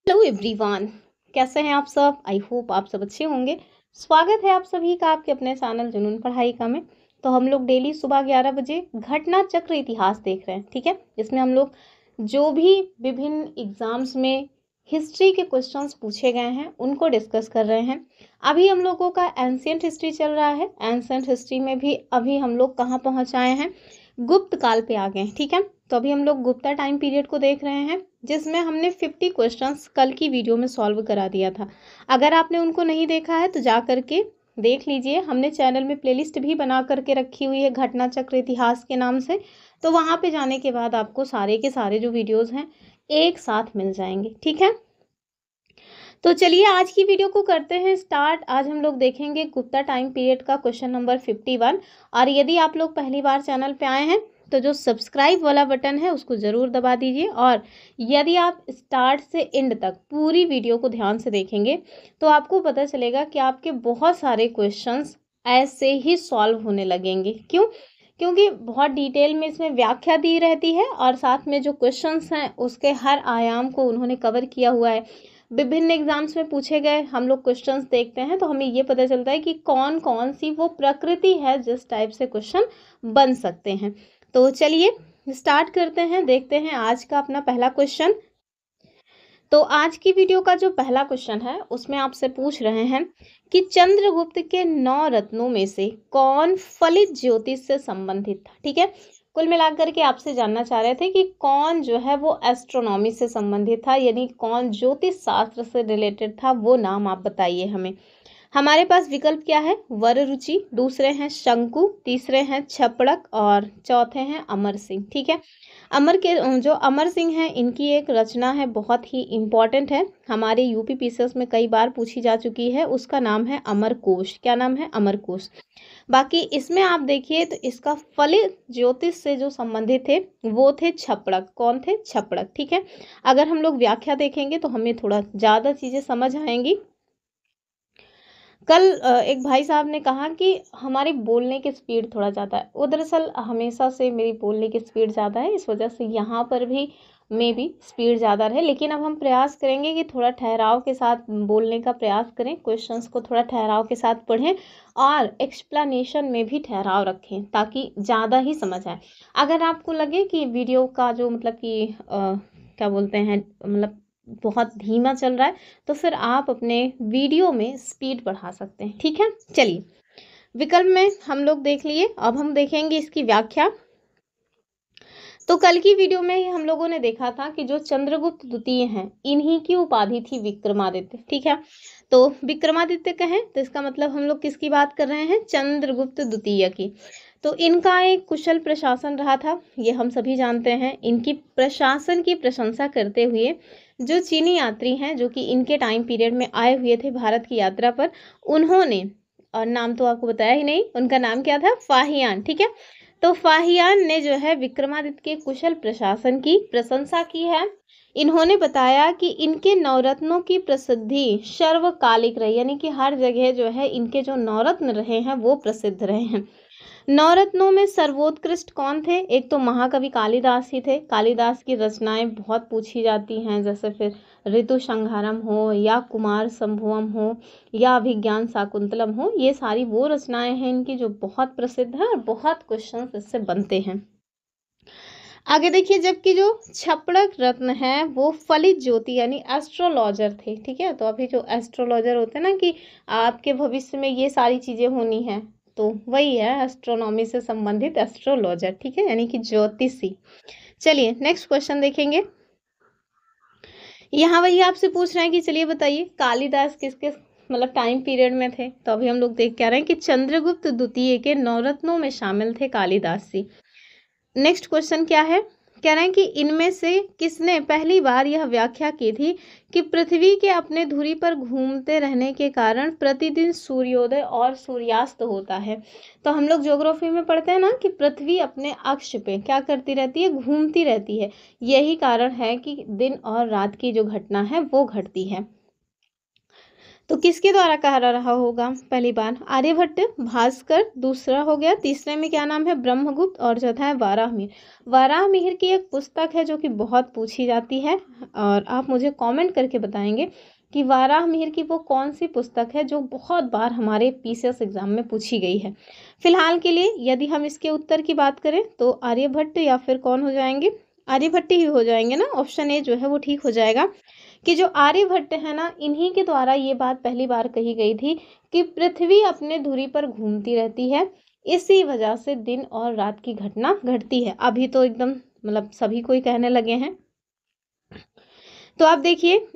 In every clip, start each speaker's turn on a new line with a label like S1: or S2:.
S1: Hello everyone. कैसे हैं आप सब? आई होप आप सब अच्छे होंगे। स्वागत है आप सभी का आपके अपने चैनल जुनून पढ़ाई का में। तो हम लोग डेली सुबह 11 बजे घटना चक्र इतिहास देख रहे हैं, ठीक है। इसमें हम लोग जो भी विभिन्न एग्जाम्स में हिस्ट्री के क्वेश्चंस पूछे गए हैं उनको डिस्कस कर रहे हैं। अभी हम लोगों का एंशियंट हिस्ट्री चल रहा है। एंशियंट हिस्ट्री में भी अभी हम लोग कहाँ पहुँच आए हैं? गुप्त काल पे आ गए हैं, ठीक है। तो अभी हम लोग गुप्ता टाइम पीरियड को देख रहे हैं, जिसमें हमने 50 क्वेश्चंस कल की वीडियो में सॉल्व करा दिया था। अगर आपने उनको नहीं देखा है तो जा करके देख लीजिए। हमने चैनल में प्लेलिस्ट भी बना करके रखी हुई है घटना चक्र इतिहास के नाम से। तो वहाँ पे जाने के बाद आपको सारे के सारे जो वीडियोस हैं एक साथ मिल जाएंगे, ठीक है। तो चलिए आज की वीडियो को करते हैं स्टार्ट। आज हम लोग देखेंगे गुप्ता टाइम पीरियड का क्वेश्चन नंबर 51। और यदि आप लोग पहली बार चैनल पे आए हैं तो जो सब्सक्राइब वाला बटन है उसको ज़रूर दबा दीजिए। और यदि आप स्टार्ट से एंड तक पूरी वीडियो को ध्यान से देखेंगे तो आपको पता चलेगा कि आपके बहुत सारे क्वेश्चंस ऐसे ही सॉल्व होने लगेंगे। क्यों? क्योंकि बहुत डिटेल में इसमें व्याख्या दी रहती है और साथ में जो क्वेश्चंस हैं उसके हर आयाम को उन्होंने कवर किया हुआ है। विभिन्न एग्जाम्स में पूछे गए हम लोग क्वेश्चंस देखते हैं तो हमें ये पता चलता है कि कौन कौन सी वो प्रकृति है जिस टाइप से क्वेश्चन बन सकते हैं। तो चलिए स्टार्ट करते हैं, देखते हैं आज का अपना पहला क्वेश्चन। तो आज की वीडियो का जो पहला क्वेश्चन है उसमें आपसे पूछ रहे हैं कि चंद्रगुप्त के 9 रत्नों में से कौन फलित ज्योतिष से संबंधित था, ठीक है। कुल मिलाकर के आपसे जानना चाह रहे थे कि कौन जो है वो एस्ट्रोनॉमी से संबंधित था, यानी कौन ज्योतिष शास्त्र से रिलेटेड था, वो नाम आप बताइए हमें। हमारे पास विकल्प क्या है? वररुचि, दूसरे हैं शंकु, तीसरे हैं छपड़क और चौथे हैं अमर सिंह, ठीक है। जो अमर सिंह हैं इनकी एक रचना है बहुत ही इम्पॉर्टेंट है, हमारे यूपी पीसीएस में कई बार पूछी जा चुकी है। उसका नाम है अमर कोश। क्या नाम है? अमर कोश। बाकी इसमें आप देखिए तो इसका फलित ज्योतिष से जो संबंधित थे वो थे छपड़क। कौन थे? छपड़क, ठीक है। अगर हम लोग व्याख्या देखेंगे तो हमें थोड़ा ज़्यादा चीज़ें समझ आएंगी। कल एक भाई साहब ने कहा कि हमारी बोलने की स्पीड थोड़ा ज़्यादा है। वो दरअसल हमेशा से मेरी बोलने की स्पीड ज़्यादा है, इस वजह से यहाँ पर भी मे बी स्पीड ज़्यादा रहे। लेकिन अब हम प्रयास करेंगे कि थोड़ा ठहराव के साथ बोलने का प्रयास करें, क्वेश्चंस को थोड़ा ठहराव के साथ पढ़ें और एक्सप्लेनेशन में भी ठहराव रखें ताकि ज़्यादा ही समझ आए। अगर आपको लगे कि वीडियो का जो मतलब कि क्या बोलते हैं, मतलब बहुत धीमा चल रहा है, तो फिर आप अपने वीडियो में स्पीड बढ़ा सकते हैं, ठीक है। चलिए विकल्प में हम लोग देख लिए, अब हम देखेंगे इसकी व्याख्या। तो कल की वीडियो में ही हम लोगों ने देखा था कि जो चंद्रगुप्त द्वितीय हैं इन्हीं की उपाधि थी विक्रमादित्य, ठीक है। तो विक्रमादित्य कहें तो इसका मतलब हम लोग किसकी बात कर रहे हैं? चंद्रगुप्त द्वितीय की। तो इनका एक कुशल प्रशासन रहा था, ये हम सभी जानते हैं। इनकी प्रशासन की प्रशंसा करते हुए जो चीनी यात्री हैं जो कि इनके टाइम पीरियड में आए हुए थे भारत की यात्रा पर, उन्होंने, और नाम तो आपको बताया ही नहीं, उनका नाम क्या था? फाहियान, ठीक है। तो फाहियान ने जो है विक्रमादित्य के कुशल प्रशासन की प्रशंसा की है। इन्होंने बताया कि इनके नवरत्नों की प्रसिद्धि सर्वकालिक रही, यानी कि हर जगह जो है इनके जो नवरत्न रहे हैं वो प्रसिद्ध रहे हैं। नवरत्नों में सर्वोत्कृष्ट कौन थे? एक तो महाकवि कालिदास ही थे। कालिदास की रचनाएं बहुत पूछी जाती हैं, जैसे फिर ऋतु संहारम हो या कुमार संभवम हो या अभिज्ञान शाकुंतलम हो, ये सारी वो रचनाएं हैं इनकी जो बहुत प्रसिद्ध है और बहुत क्वेश्चन इससे बनते हैं। आगे देखिए, जबकि जो छपड़क रत्न है वो फलित ज्योति यानी एस्ट्रोलॉजर थे, ठीक है। तो अभी जो एस्ट्रोलॉजर होते हैं ना कि आपके भविष्य में ये सारी चीजें होनी है, तो वही है एस्ट्रोनॉमी से संबंधित एस्ट्रोलॉजर, ठीक है, यानी कि ज्योतिषी। चलिए नेक्स्ट क्वेश्चन देखेंगे। यहाँ वही आपसे पूछ रहे हैं कि चलिए बताइए कालिदास किसके मतलब टाइम पीरियड में थे। तो अभी हम लोग देख के आ रहे हैं कि चंद्रगुप्त द्वितीय के नवरत्नों में शामिल थे कालिदास जी। नेक्स्ट क्वेश्चन क्या है? कह रहे हैं कि इनमें से किसने पहली बार यह व्याख्या की थी कि पृथ्वी के अपने धुरी पर घूमते रहने के कारण प्रतिदिन सूर्योदय और सूर्यास्त होता है। तो हम लोग ज्योग्राफी में पढ़ते हैं ना कि पृथ्वी अपने अक्ष पे क्या करती रहती है? घूमती रहती है। यही कारण है कि दिन और रात की जो घटना है वो घटती है। तो किसके द्वारा कहा रहा होगा? पहली बार आर्यभट्ट, भास्कर, दूसरा हो गया, तीसरे में क्या नाम है? ब्रह्मगुप्त, और चौथा है वाराहमिहिर। वाराहमिहिर की एक पुस्तक है जो कि बहुत पूछी जाती है, और आप मुझे कमेंट करके बताएंगे कि वाराहमिहिर की वो कौन सी पुस्तक है जो बहुत बार हमारे पीसीएस एग्जाम में पूछी गई है। फिलहाल के लिए यदि हम इसके उत्तर की बात करें तो आर्यभट्ट या फिर कौन हो जाएंगे? आर्यभट्ट ही हो जाएंगे ना, ऑप्शन ए जो है वो ठीक हो जाएगा। कि जो आर्यभट्ट है ना, इन्हीं के द्वारा ये बात पहली बार कही गई थी कि पृथ्वी अपने धुरी पर घूमती रहती है, इसी वजह से दिन और रात की घटना घटती है। अभी तो एकदम मतलब सभी कोई कहने लगे हैं। तो आप देखिए,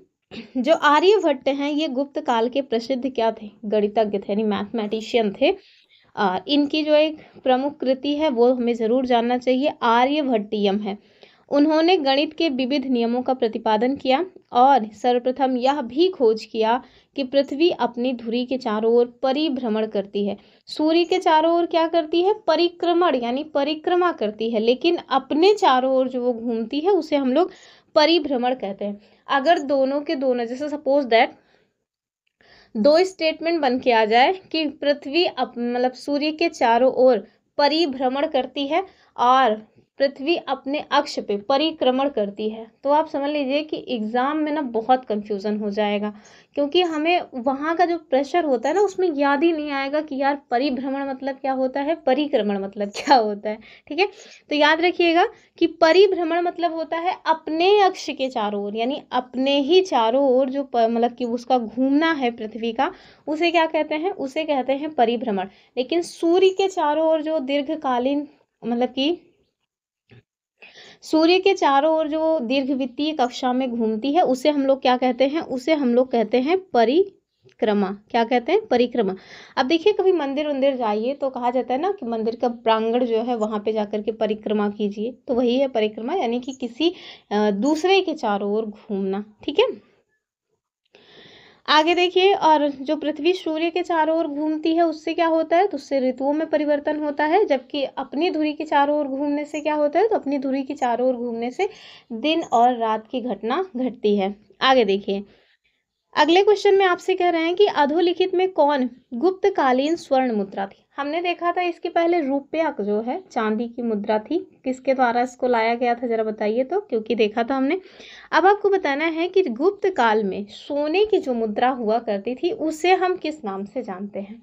S1: जो आर्यभट्ट हैं ये गुप्त काल के प्रसिद्ध क्या थे? गणितज्ञ थे, यानी मैथमेटिशियन थे। इनकी जो एक प्रमुख कृति है वो हमें जरूर जानना चाहिए, आर्यभट्टियम है। उन्होंने गणित के विविध नियमों का प्रतिपादन किया और सर्वप्रथम यह भी खोज किया कि पृथ्वी अपनी धुरी के चारों ओर परिभ्रमण करती है। सूर्य के चारों ओर क्या करती है? परिक्रमण, यानी परिक्रमा करती है, लेकिन अपने चारों ओर जो वो घूमती है उसे हम लोग परिभ्रमण कहते हैं। अगर दोनों के दोनों, जैसे सपोज दैट दो स्टेटमेंट बन के आ जाए कि पृथ्वी मतलब सूर्य के चारों ओर परिभ्रमण करती है और पृथ्वी अपने अक्ष पे परिक्रमण करती है, तो आप समझ लीजिए कि एग्जाम में ना बहुत कंफ्यूजन हो जाएगा, क्योंकि हमें वहाँ का जो प्रेशर होता है ना उसमें याद ही नहीं आएगा कि यार परिभ्रमण मतलब क्या होता है, परिक्रमण मतलब क्या होता है। ठीक है, तो याद रखिएगा कि परिभ्रमण मतलब होता है अपने अक्ष के चारों ओर, यानी अपने ही चारों ओर जो मतलब कि उसका घूमना है पृथ्वी का, उसे क्या कहते हैं? उसे कहते हैं परिभ्रमण। लेकिन सूर्य के चारों ओर जो दीर्घकालीन मतलब कि सूर्य के चारों ओर जो दीर्घवृत्तीय कक्षा में घूमती है उसे हम लोग क्या कहते हैं? उसे हम लोग कहते हैं परिक्रमा। क्या कहते हैं? परिक्रमा। अब देखिए, कभी मंदिर वंदिर जाइए तो कहा जाता है ना कि मंदिर का प्रांगण जो है वहां पे जाकर के परिक्रमा कीजिए, तो वही है परिक्रमा, यानी कि किसी दूसरे के चारों ओर घूमना। ठीक है, आगे देखिए, और जो पृथ्वी सूर्य के चारों ओर घूमती है उससे क्या होता है? तो उससे ऋतुओं में परिवर्तन होता है, जबकि अपनी धुरी के चारों ओर घूमने से क्या होता है? तो अपनी धुरी के चारों ओर घूमने से दिन और रात की घटना घटती है। आगे देखिए, अगले क्वेश्चन में आपसे कह रहे हैं कि अधोलिखित में कौन गुप्तकालीन स्वर्ण मुद्रा थी? हमने देखा था इसके पहले रुपया जो है चांदी की मुद्रा थी, किसके द्वारा इसको लाया गया था जरा बताइए तो, क्योंकि देखा था हमने। अब आपको बताना है कि गुप्त काल में सोने की जो मुद्रा हुआ करती थी उसे हम किस नाम से जानते हैं?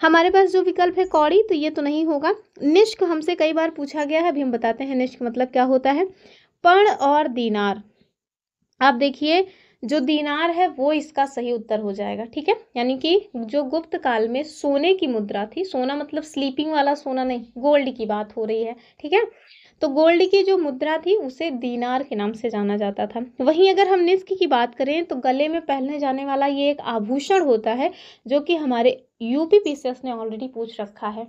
S1: हमारे पास जो विकल्प है कौड़ी, तो ये तो नहीं होगा। निष्क हमसे कई बार पूछा गया है, अभी हम बताते हैं निष्क मतलब क्या होता है। पर्ण और दीनार, आप देखिए जो दीनार है वो इसका सही उत्तर हो जाएगा। ठीक है, यानी कि जो गुप्त काल में सोने की मुद्रा थी, सोना मतलब स्लीपिंग वाला सोना नहीं, गोल्ड की बात हो रही है। ठीक है, तो गोल्ड की जो मुद्रा थी उसे दीनार के नाम से जाना जाता था। वहीं अगर हम निस्क की बात करें तो गले में पहनने जाने वाला ये एक आभूषण होता है जो कि हमारे यूपी पीसीएस ने ऑलरेडी पूछ रखा है।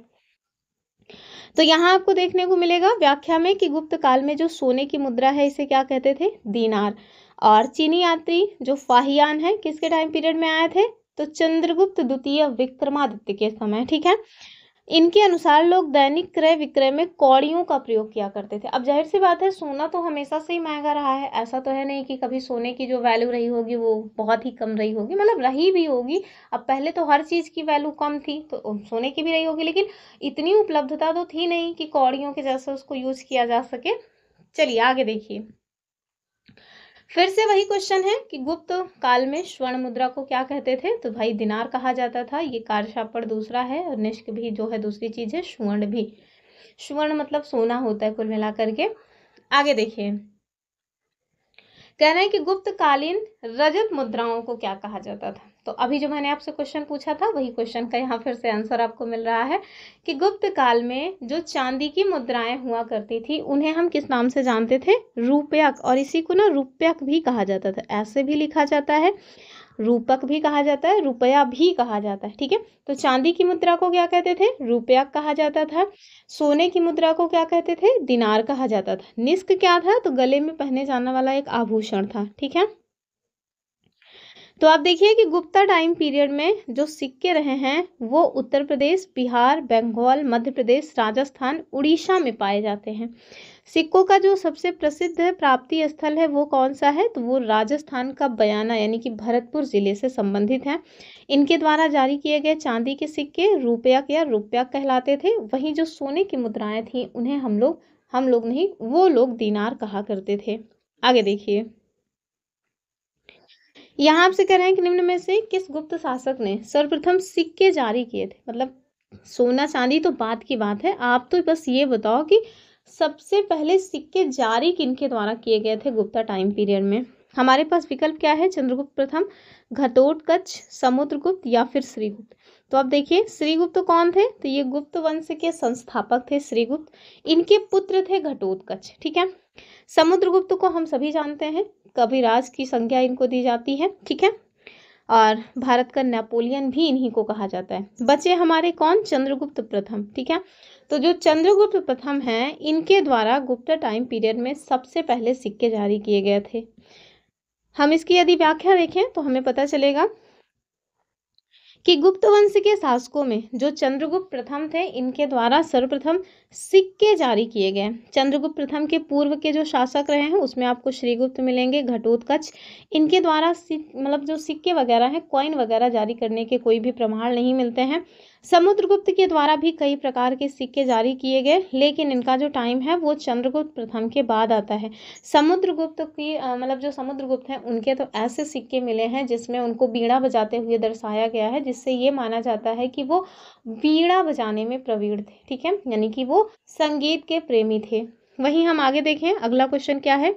S1: तो यहाँ आपको देखने को मिलेगा व्याख्या में कि गुप्त काल में जो सोने की मुद्रा है इसे क्या कहते थे? दीनार। और चीनी यात्री जो फाहियान है किसके टाइम पीरियड में आए थे? तो चंद्रगुप्त द्वितीय विक्रमादित्य के समय। ठीक है, इनके अनुसार लोग दैनिक क्रय विक्रय में कौड़ियों का प्रयोग किया करते थे। अब जाहिर सी बात है, सोना तो हमेशा से ही महंगा रहा है, ऐसा तो है नहीं कि कभी सोने की जो वैल्यू रही होगी वो बहुत ही कम रही होगी, मतलब रही भी होगी। अब पहले तो हर चीज की वैल्यू कम थी तो सोने की भी रही होगी, लेकिन इतनी उपलब्धता तो थी नहीं कि कौड़ियों के जैसे उसको यूज किया जा सके। चलिए आगे देखिए, फिर से वही क्वेश्चन है कि गुप्त काल में स्वर्ण मुद्रा को क्या कहते थे? तो भाई दिनार कहा जाता था, ये कार्यशापड़ दूसरा है, और निष्क भी जो है दूसरी चीज है, स्वर्ण भी। स्वर्ण मतलब सोना होता है कुल मिलाकर के। आगे देखिए, कह रहे हैं कि गुप्त कालीन रजत मुद्राओं को क्या कहा जाता था? तो अभी जो मैंने आपसे क्वेश्चन पूछा था वही क्वेश्चन का यहाँ फिर से आंसर आपको मिल रहा है कि गुप्त काल में जो चांदी की मुद्राएं हुआ करती थी उन्हें हम किस नाम से जानते थे? रूपयक। और इसी को ना रूपयक भी कहा जाता था, ऐसे भी लिखा जाता है, रूपक भी कहा जाता है, रुपया भी कहा जाता है। ठीक है, तो चांदी की मुद्रा को क्या कहते थे? रुपयक कहा जाता था। सोने की मुद्रा को क्या कहते थे? दिनार कहा जाता था। निस्क क्या था? तो गले में पहने जाने वाला एक आभूषण था। ठीक है, तो आप देखिए कि गुप्ता टाइम पीरियड में जो सिक्के रहे हैं वो उत्तर प्रदेश, बिहार, बंगाल, मध्य प्रदेश, राजस्थान, उड़ीसा में पाए जाते हैं। सिक्कों का जो सबसे प्रसिद्ध प्राप्ति स्थल है वो कौन सा है, तो वो राजस्थान का बयाना यानी कि भरतपुर जिले से संबंधित है। इनके द्वारा जारी किए गए चांदी के सिक्के रुपया या रुपया कहलाते थे। वहीं जो सोने की मुद्राएं थी उन्हें हम लोग नहीं, वो लोग दीनार कहा करते थे। आगे देखिए, यहाँ आपसे कह रहे हैं कि निम्न में से किस गुप्त शासक ने सर्वप्रथम सिक्के जारी किए थे। मतलब सोना चांदी तो बात की बात है, आप तो बस ये बताओ कि सबसे पहले सिक्के जारी किनके द्वारा किए गए थे गुप्ता टाइम पीरियड में। हमारे पास विकल्प क्या है, चंद्रगुप्त प्रथम, घटोत्कच, समुद्रगुप्त या फिर श्रीगुप्त। तो अब देखिए श्रीगुप्त कौन थे, तो ये गुप्त वंश के संस्थापक थे श्रीगुप्त। इनके पुत्र थे घटोत्कच, ठीक है। समुद्रगुप्त को हम सभी जानते हैं, कविराज की संज्ञा इनको दी जाती है, ठीक है। और भारत का नेपोलियन भी इन्हीं को कहा जाता है। बचे हमारे कौन, चंद्रगुप्त प्रथम, ठीक है। तो जो चंद्रगुप्त प्रथम हैं इनके द्वारा गुप्ता टाइम पीरियड में सबसे पहले सिक्के जारी किए गए थे। हम इसकी यदि व्याख्या देखें तो हमें पता चलेगा कि गुप्त वंश के शासकों में जो चंद्रगुप्त प्रथम थे इनके द्वारा सर्वप्रथम सिक्के जारी किए गए। चंद्रगुप्त प्रथम के पूर्व के जो शासक रहे हैं उसमें आपको श्रीगुप्त मिलेंगे, घटोत्कच। इनके द्वारा मतलब जो सिक्के वगैरह हैं, कॉइन वगैरह जारी करने के कोई भी प्रमाण नहीं मिलते हैं। समुद्रगुप्त के द्वारा भी कई प्रकार के सिक्के जारी किए गए, लेकिन इनका जो टाइम है वो चंद्रगुप्त प्रथम के बाद आता है। समुद्रगुप्त की मतलब जो समुद्रगुप्त हैं उनके तो ऐसे सिक्के मिले हैं जिसमें उनको बीड़ा बजाते हुए दर्शाया गया है, जिससे ये माना जाता है कि वो बीड़ा बजाने में प्रवीण थे, ठीक है, यानी कि वो संगीत के प्रेमी थे। वहीं हम आगे देखें, अगला क्वेश्चन क्या है।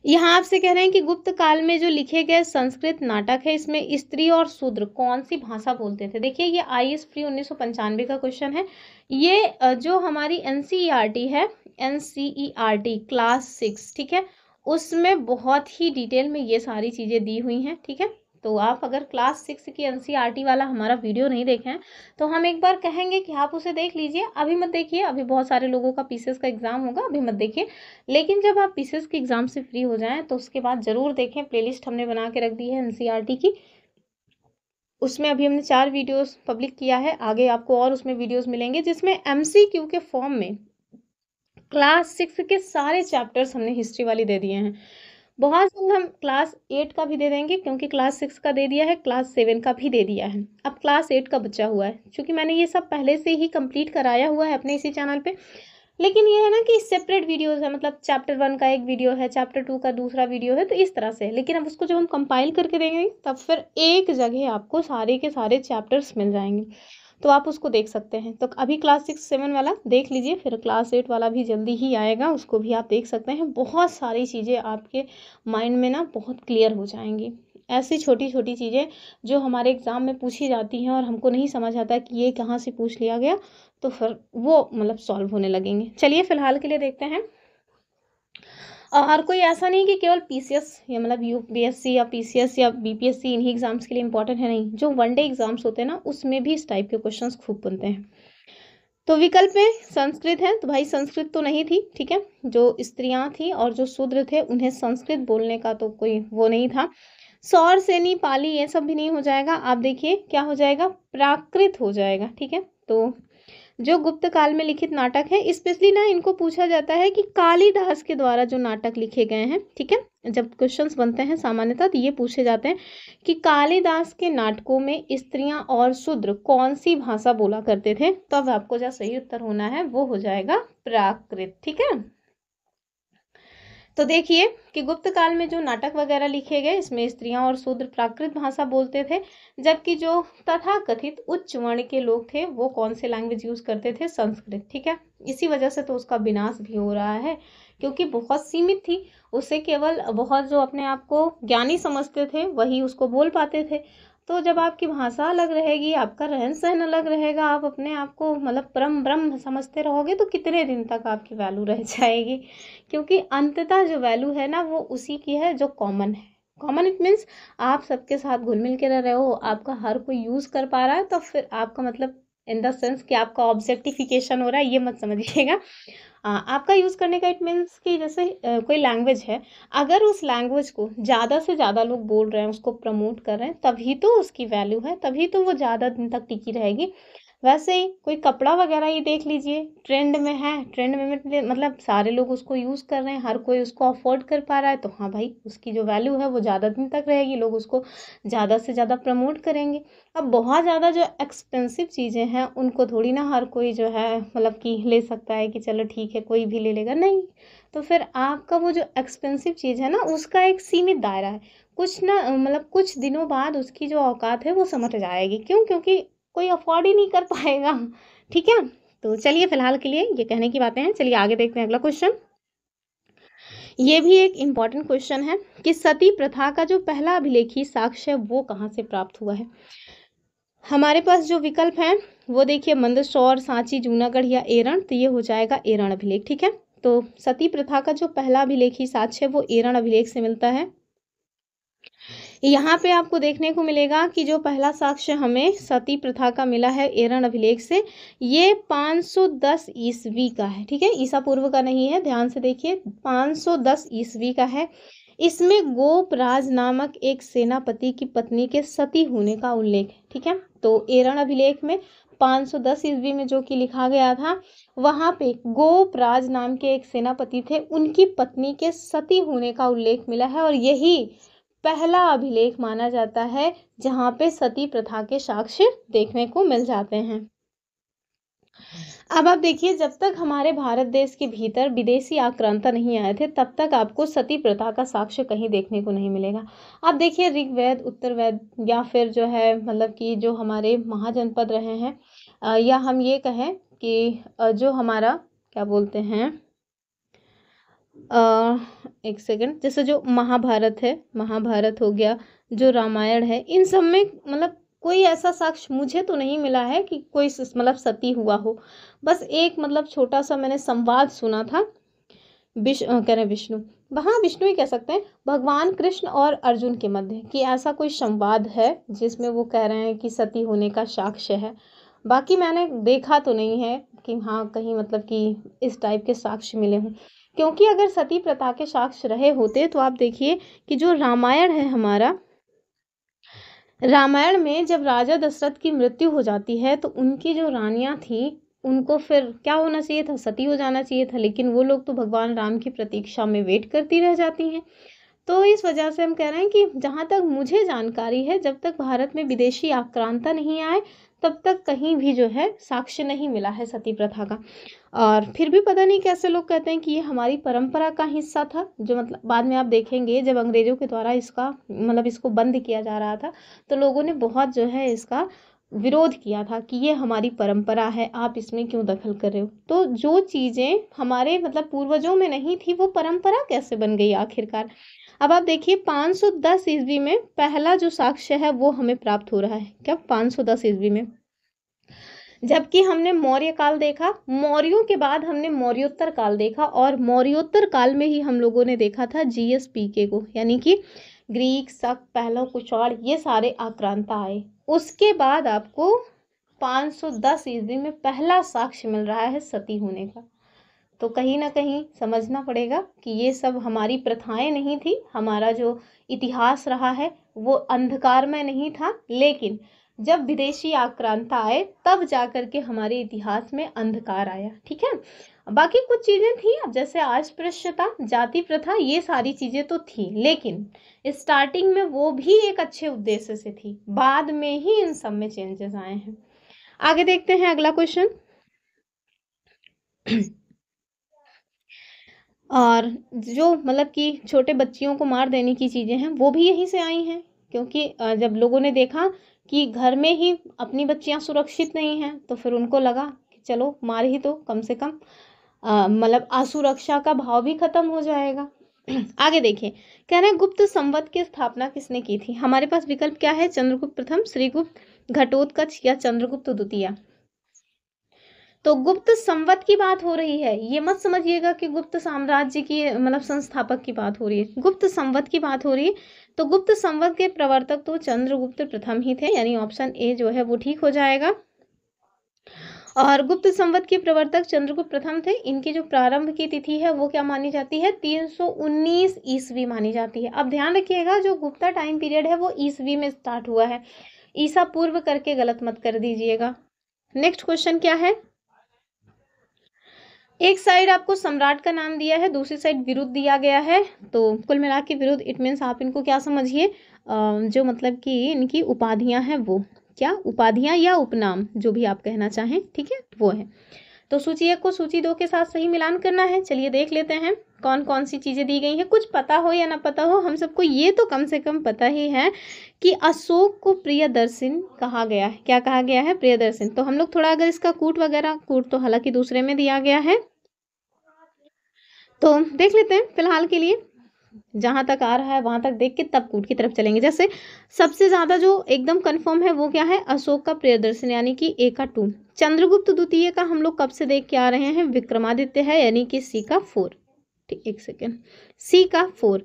S1: यहाँ आपसे कह रहे हैं कि गुप्त काल में जो लिखे गए संस्कृत नाटक है इसमें स्त्री और शूद्र कौन सी भाषा बोलते थे। देखिए ये IAS प्री 1995 का क्वेश्चन है। ये जो हमारी NCERT है, NCERT क्लास 6, ठीक है, उसमें बहुत ही डिटेल में ये सारी चीज़ें दी हुई हैं, ठीक है। तो आप अगर क्लास 6 की NCERT वाला हमारा वीडियो नहीं देखे हैं तो हम एक बार कहेंगे कि आप उसे देख लीजिए। अभी मत देखिए, अभी बहुत सारे लोगों का PCS का एग्जाम होगा, अभी मत देखिए। लेकिन जब आप PCS के एग्जाम से फ्री हो जाएं तो उसके बाद ज़रूर देखें। प्लेलिस्ट हमने बना के रख दी है NCERT की, उसमें अभी हमने 4 वीडियोस पब्लिक किया है। आगे आपको और उसमें वीडियोस मिलेंगे जिसमें MCQ के फॉर्म में क्लास 6 के सारे चैप्टर्स हमने हिस्ट्री वाली दे दिए हैं। बहुत जल्द हम क्लास 8 का भी दे देंगे, क्योंकि क्लास 6 का दे दिया है, क्लास 7 का भी दे दिया है, अब क्लास 8 का बचा हुआ है। क्योंकि मैंने ये सब पहले से ही कंप्लीट कराया हुआ है अपने इसी चैनल पे। लेकिन ये है ना कि सेपरेट वीडियोस है, मतलब चैप्टर 1 का एक वीडियो है, चैप्टर 2 का दूसरा वीडियो है, तो इस तरह से। लेकिन अब उसको जब हम कंपाइल करके देंगे तब फिर एक जगह आपको सारे के सारे चैप्टर्स मिल जाएंगे, तो आप उसको देख सकते हैं। तो अभी क्लास 6-7 वाला देख लीजिए, फिर क्लास 8 वाला भी जल्दी ही आएगा, उसको भी आप देख सकते हैं। बहुत सारी चीज़ें आपके माइंड में ना बहुत क्लियर हो जाएंगी। ऐसी छोटी छोटी चीज़ें जो हमारे एग्ज़ाम में पूछी जाती हैं और हमको नहीं समझ आता कि ये कहाँ से पूछ लिया गया, तो फिर वो मतलब सॉल्व होने लगेंगे। चलिए फिलहाल के लिए देखते हैं। और कोई ऐसा नहीं कि केवल PCS या मतलब UPSC या PCS या BPSC इन्हीं एग्जाम्स के लिए इंपॉर्टेंट है, नहीं, जो वनडे एग्जाम्स होते हैं ना उसमें भी इस टाइप के क्वेश्चंस खूब बनते हैं। तो विकल्प में संस्कृत है, तो भाई संस्कृत तो नहीं थी, ठीक है। जो स्त्रियां थी और जो शूद्र थे उन्हें संस्कृत बोलने का तो कोई वो नहीं था। सौर सेनी, पाली, ये सब भी नहीं हो जाएगा। आप देखिए क्या हो जाएगा, प्राकृत हो जाएगा, ठीक है। तो जो गुप्त काल में लिखित नाटक है, स्पेशली ना इनको पूछा जाता है कि कालिदास के द्वारा जो नाटक लिखे गए हैं, ठीक है, जब क्वेश्चंस बनते हैं सामान्यतः तो ये पूछे जाते हैं कि कालिदास के नाटकों में स्त्रियां और शूद्र कौन सी भाषा बोला करते थे। तो अब आपको जो सही उत्तर होना है वो हो जाएगा प्राकृत, ठीक है। तो देखिए कि गुप्त काल में जो नाटक वगैरह लिखे गए इसमें स्त्रियां और शूद्र प्राकृत भाषा बोलते थे, जबकि जो तथाकथित उच्च वर्ण के लोग थे वो कौन से लैंग्वेज यूज करते थे, संस्कृत, ठीक है। इसी वजह से तो उसका विनाश भी हो रहा है, क्योंकि बहुत सीमित थी, उसे केवल बहुत जो अपने आप को ज्ञानी समझते थे वही उसको बोल पाते थे। तो जब आपकी भाषा अलग रहेगी, आपका रहन सहन अलग रहेगा, आप अपने आप को मतलब परम ब्रह्म समझते रहोगे, तो कितने दिन तक आपकी वैल्यू रह जाएगी। क्योंकि अंततः जो वैल्यू है ना वो उसी की है जो कॉमन है। कॉमन इट मीन्स आप सबके साथ घुल मिल के रह रहे हो, आपका हर कोई यूज़ कर पा रहा है, तो फिर आपका मतलब इन द सेंस कि आपका ऑब्जेक्टिफिकेशन हो रहा है, ये मत समझिएगा। आपका यूज़ करने का इट मीन्स कि जैसे कोई लैंग्वेज है, अगर उस लैंग्वेज को ज़्यादा से ज़्यादा लोग बोल रहे हैं, उसको प्रमोट कर रहे हैं, तभी तो उसकी वैल्यू है, तभी तो वो ज़्यादा दिन तक टिकी रहेगी। वैसे ही कोई कपड़ा वगैरह ही देख लीजिए, ट्रेंड में है, ट्रेंड में मतलब सारे लोग उसको यूज़ कर रहे हैं, हर कोई उसको अफोर्ड कर पा रहा है, तो हाँ भाई उसकी जो वैल्यू है वो ज़्यादा दिन तक रहेगी, लोग उसको ज़्यादा से ज़्यादा प्रमोट करेंगे। अब बहुत ज़्यादा जो एक्सपेंसिव चीज़ें हैं उनको थोड़ी ना हर कोई जो है मतलब कि ले सकता है कि चलो ठीक है कोई भी ले लेगा, नहीं। तो फिर आपका वो जो एक्सपेंसिव चीज़ है ना उसका एक सीमित दायरा है, कुछ ना मतलब कुछ दिनों बाद उसकी जो औकात है वो समझ जाएगी, क्यों? क्योंकि कोई अफोर्ड ही नहीं कर पाएगा। ठीक है, तो चलिए फिलहाल के लिए ये कहने की बातें हैं, चलिए आगे देखते हैं अगला क्वेश्चन। ये भी एक इम्पॉर्टेंट क्वेश्चन है कि सती प्रथा का जो पहला अभिलेखी साक्ष्य है वो कहाँ से प्राप्त हुआ है। हमारे पास जो विकल्प हैं वो देखिए मंदसौर, सांची, जूनागढ़ या एरण, तो ये हो जाएगा एरण अभिलेख। ठीक है, तो सती प्रथा का जो पहला अभिलेखी साक्ष्य है वो एरण अभिलेख से मिलता है। यहाँ पे आपको देखने को मिलेगा कि जो पहला साक्ष्य हमें सती प्रथा का मिला है एरण अभिलेख से, ये 510 ईस्वी का है। ठीक है, ईसा पूर्व का नहीं है, ध्यान से देखिए, 510 ईस्वी का है। इसमें गोपराज नामक एक सेनापति की पत्नी के सती होने का उल्लेख है। ठीक है, तो एरण अभिलेख में 510 ईस्वी में जो कि लिखा गया था, वहां पे गोपराज नाम के एक सेनापति थे, उनकी पत्नी के सती होने का उल्लेख मिला है, और यही पहला अभिलेख माना जाता है जहां पे सती प्रथा के साक्ष्य देखने को मिल जाते हैं। अब आप देखिए, जब तक हमारे भारत देश के भीतर विदेशी आक्रांता नहीं आए थे तब तक आपको सती प्रथा का साक्ष्य कहीं देखने को नहीं मिलेगा। आप देखिए ऋग्वेद, उत्तरवेद या फिर जो है मतलब कि जो हमारे महाजनपद रहे हैं, या हम ये कहें कि जो हमारा क्या बोलते हैं, एक सेकंड, जैसे जो महाभारत है, महाभारत हो गया, जो रामायण है, इन सब में मतलब कोई ऐसा साक्ष्य मुझे तो नहीं मिला है कि कोई मतलब सती हुआ हो। बस एक मतलब छोटा सा मैंने संवाद सुना था, कह रहे विष्णु, हाँ विष्णु ही कह सकते हैं, भगवान कृष्ण और अर्जुन के मध्य कि ऐसा कोई संवाद है जिसमें वो कह रहे हैं कि सती होने का साक्ष्य है। बाकी मैंने देखा तो नहीं है कि हाँ कहीं मतलब कि इस टाइप के साक्ष्य मिले हों, क्योंकि अगर सती प्रथा के साक्ष्य रहे होते तो आप देखिए कि जो रामायण है हमारा, रामायण में जब राजा दशरथ की मृत्यु हो जाती है तो उनकी जो रानियां थी उनको फिर क्या होना चाहिए था, सती हो जाना चाहिए था, लेकिन वो लोग तो भगवान राम की प्रतीक्षा में वेट करती रह जाती हैं। तो इस वजह से हम कह रहे हैं कि जहाँ तक मुझे जानकारी है, जब तक भारत में विदेशी आक्रांता नहीं आए तब तक कहीं भी जो है साक्ष्य नहीं मिला है सती प्रथा का। और फिर भी पता नहीं कैसे लोग कहते हैं कि ये हमारी परंपरा का हिस्सा था, जो मतलब बाद में आप देखेंगे जब अंग्रेजों के द्वारा इसका मतलब इसको बंद किया जा रहा था तो लोगों ने बहुत जो है इसका विरोध किया था कि ये हमारी परंपरा है, आप इसमें क्यों दखल कर रहे हो। तो जो चीज़ें हमारे मतलब पूर्वजों में नहीं थी वो परंपरा कैसे बन गई आखिरकार। अब आप देखिए 510 ईस्वी में पहला जो साक्ष्य है वो हमें प्राप्त हो रहा है, क्या 510 ईस्वी में, जबकि हमने मौर्य काल देखा, मौर्यों के बाद हमने मौर्योत्तर काल देखा, और मौर्योत्तर काल में ही हम लोगों ने देखा था जीएसपीके को, यानी कि ग्रीक, शक, पहलव, कुषाण, ये सारे आक्रांता आए। उसके बाद आपको 510 ईस्वी में पहला साक्ष्य मिल रहा है सती होने का। तो कहीं ना कहीं समझना पड़ेगा कि ये सब हमारी प्रथाएं नहीं थी, हमारा जो इतिहास रहा है वो अंधकार में नहीं था, लेकिन जब विदेशी आक्रांता आए तब जाकर के हमारे इतिहास में अंधकार आया। ठीक है, बाकी कुछ चीजें थी, अब जैसे अस्पृश्यता, जाति प्रथा, ये सारी चीजें तो थी, लेकिन स्टार्टिंग में वो भी एक अच्छे उद्देश्य से थी, बाद में ही इन सब में चेंजेस आए हैं। आगे देखते हैं अगला क्वेश्चन। और जो मतलब कि छोटे बच्चियों को मार देने की चीज़ें हैं वो भी यहीं से आई हैं, क्योंकि जब लोगों ने देखा कि घर में ही अपनी बच्चियां सुरक्षित नहीं हैं तो फिर उनको लगा कि चलो मार ही तो, कम से कम मतलब असुरक्षा का भाव भी खत्म हो जाएगा। आगे देखिए, कह रहे हैं गुप्त संवत की स्थापना किसने की थी। हमारे पास विकल्प क्या है, चंद्रगुप्त प्रथम, श्रीगुप्त, घटोत्कच या चंद्रगुप्त द्वितीय। तो गुप्त संवत की बात हो रही है, ये मत समझिएगा कि गुप्त साम्राज्य की मतलब संस्थापक की बात हो रही है, गुप्त संवत की बात हो रही है। तो गुप्त संवत के प्रवर्तक तो चंद्रगुप्त प्रथम ही थे, यानी ऑप्शन ए जो है वो ठीक हो जाएगा। और गुप्त संवत के प्रवर्तक चंद्रगुप्त प्रथम थे। इनकी जो प्रारंभ की तिथि है वो क्या मानी जाती है, 319 ईस्वी मानी जाती है। अब ध्यान रखिएगा जो गुप्ता टाइम पीरियड है वो ईस्वी में स्टार्ट हुआ है, ईसा पूर्व करके गलत मत कर दीजिएगा। नेक्स्ट क्वेश्चन क्या है, एक साइड आपको सम्राट का नाम दिया है, दूसरी साइड विरुद्ध दिया गया है। तो कुल मिला के विरुद्ध, इट मीन्स आप इनको क्या समझिए, जो मतलब कि इनकी उपाधियां हैं, वो क्या उपाधियां या उपनाम जो भी आप कहना चाहें, ठीक है, वो है। तो सूची 1 को सूची 2 के साथ सही मिलान करना है। चलिए देख लेते हैं कौन कौन सी चीजें दी गई हैं। कुछ पता हो या ना पता हो, हम सबको ये तो कम से कम पता ही है कि अशोक को प्रियदर्शन कहा गया है। क्या कहा गया है? प्रियदर्शन। तो हम लोग थोड़ा अगर इसका कूट वगैरह, कूट तो हालांकि दूसरे में दिया गया है, तो देख लेते हैं फिलहाल के लिए। जहां तक आ रहा है वहां तक देख के तब कूट की तरफ चलेंगे। जैसे सबसे ज्यादा जो एकदम कंफर्म है वो क्या है, अशोक का प्रियदर्शन यानी कि ए का 2। चंद्रगुप्त द्वितीय का हम लोग कब से देख के आ रहे हैं, विक्रमादित्य है यानी कि सी का 4। ठीक, एक सेकेंड, सी का 4।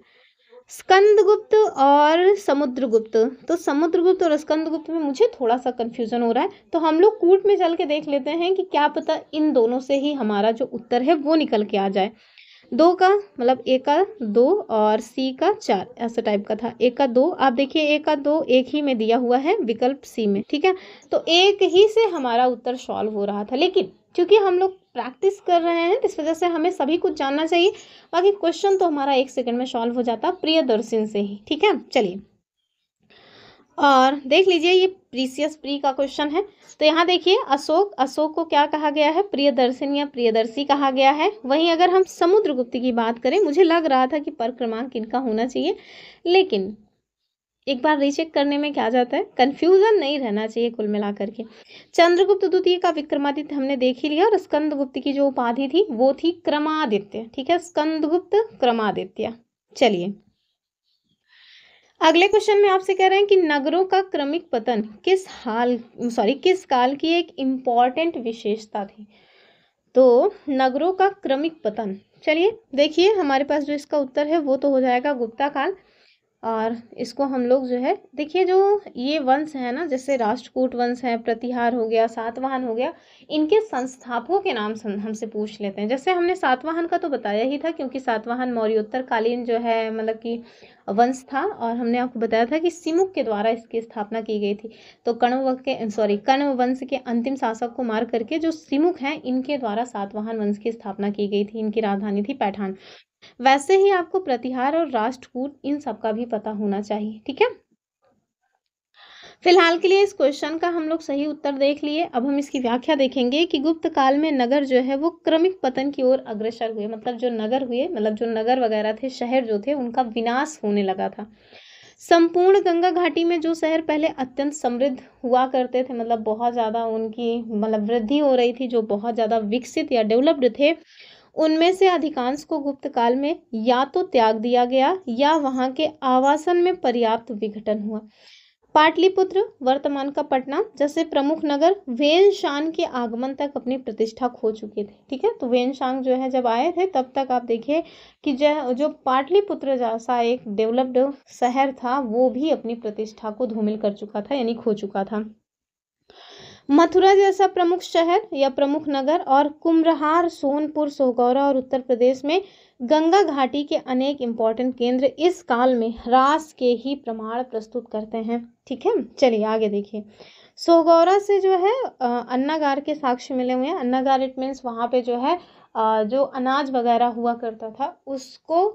S1: स्कंदगुप्त और समुद्रगुप्त, तो समुद्रगुप्त और स्कंदगुप्त में मुझे थोड़ा सा कंफ्यूजन हो रहा है, तो हम लोग कूट में चल के देख लेते हैं कि क्या पता इन दोनों से ही हमारा जो उत्तर है वो निकल के आ जाए। 2 का मतलब ए का 2 और सी का 4, ऐसा टाइप का था। ए का 2, आप देखिए ए का 2 एक ही में दिया हुआ है विकल्प सी में, ठीक है। तो एक ही से हमारा उत्तर सॉल्व हो रहा था, लेकिन क्योंकि हम लोग प्रैक्टिस कर रहे हैं इस वजह से हमें सभी कुछ जानना चाहिए। बाकी क्वेश्चन तो हमारा 1 सेकंड में सॉल्व हो जाता प्रियदर्शन से ही, ठीक है। चलिए और देख लीजिए, ये प्रीसियस प्री का क्वेश्चन है। तो यहाँ देखिए अशोक, अशोक को क्या कहा गया है, प्रियदर्शन या प्रियदर्शी कहा गया है। वहीं अगर हम समुद्रगुप्त की बात करें, मुझे लग रहा था कि पर क्रमांक इनका होना चाहिए, लेकिन एक बार रीचेक करने में क्या जाता है, कंफ्यूजन नहीं रहना चाहिए कुल मिलाकर के। चंद्रगुप्त द्वितीय का विक्रमादित्य हमने देख ही लिया, और स्कंदगुप्त की जो उपाधि थी वो थी क्रमादित्य, ठीक है, स्कंदगुप्त क्रमादित्य। चलिए अगले क्वेश्चन में आपसे कह रहे हैं कि नगरों का क्रमिक पतन किस काल की एक इम्पॉर्टेंट विशेषता थी। तो नगरों का क्रमिक पतन, चलिए देखिए हमारे पास जो इसका उत्तर है वो तो हो जाएगा गुप्ता काल। और इसको हम लोग जो है, देखिए जो ये वंश है ना, जैसे राष्ट्रकूट वंश है, प्रतिहार हो गया, सातवाहन हो गया, इनके संस्थापकों के नाम हमसे पूछ लेते हैं। जैसे हमने सातवाहन का तो बताया ही था, क्योंकि सातवाहन मौर्योत्तर कालीन जो है मतलब कि वंश था, और हमने आपको बताया था कि सिमुक के द्वारा इसकी स्थापना की गई थी। तो कण्व वंश के अंतिम शासक को मार करके जो सिमुक हैं, इनके द्वारा सातवाहन वंश की स्थापना की गई थी। इनकी राजधानी थी पैठान। वैसे ही आपको प्रतिहार और राष्ट्रकूट इन सब का भी पता होना चाहिए, ठीक है। फिलहाल के लिए इस क्वेश्चन का हम लोग सही उत्तर देख लिए। अब हम इसकी व्याख्या देखेंगे कि गुप्त काल में नगर जो है वो क्रमिक पतन की ओर अग्रसर हुए, मतलब जो नगर हुए, मतलब जो नगर वगैरह थे, शहर जो थे, उनका विनाश होने लगा था। संपूर्ण गंगा घाटी में जो शहर पहले अत्यंत समृद्ध हुआ करते थे, मतलब बहुत ज़्यादा उनकी मतलब वृद्धि हो रही थी, जो बहुत ज़्यादा विकसित या डेवलप्ड थे, उनमें से अधिकांश को गुप्त काल में या तो त्याग दिया गया या वहां के आवासन में पर्याप्त विघटन हुआ। पाटलिपुत्र, वर्तमान का पटना, जैसे प्रमुख नगर वेनशांग के आगमन तक अपनी प्रतिष्ठा खो चुके थे, ठीक है। तो वेनशांग जो है जब आए थे तब तक आप देखिए कि जो पाटलिपुत्र जैसा एक डेवलप्ड शहर था वो भी अपनी प्रतिष्ठा को धूमिल कर चुका था, यानी खो चुका था। मथुरा जैसा प्रमुख शहर या प्रमुख नगर और कुम्भरहार, सोनपुर, सोगौरा और उत्तर प्रदेश में गंगा घाटी के अनेक इंपॉर्टेंट केंद्र इस काल में ह्रास के ही प्रमाण प्रस्तुत करते हैं, ठीक है। चलिए आगे देखिए, सोगौरा से जो है अन्नागार के साक्ष्य मिले हुए हैं। अन्नागार इट मीन्स वहाँ पे जो है जो अनाज वगैरह हुआ करता था उसको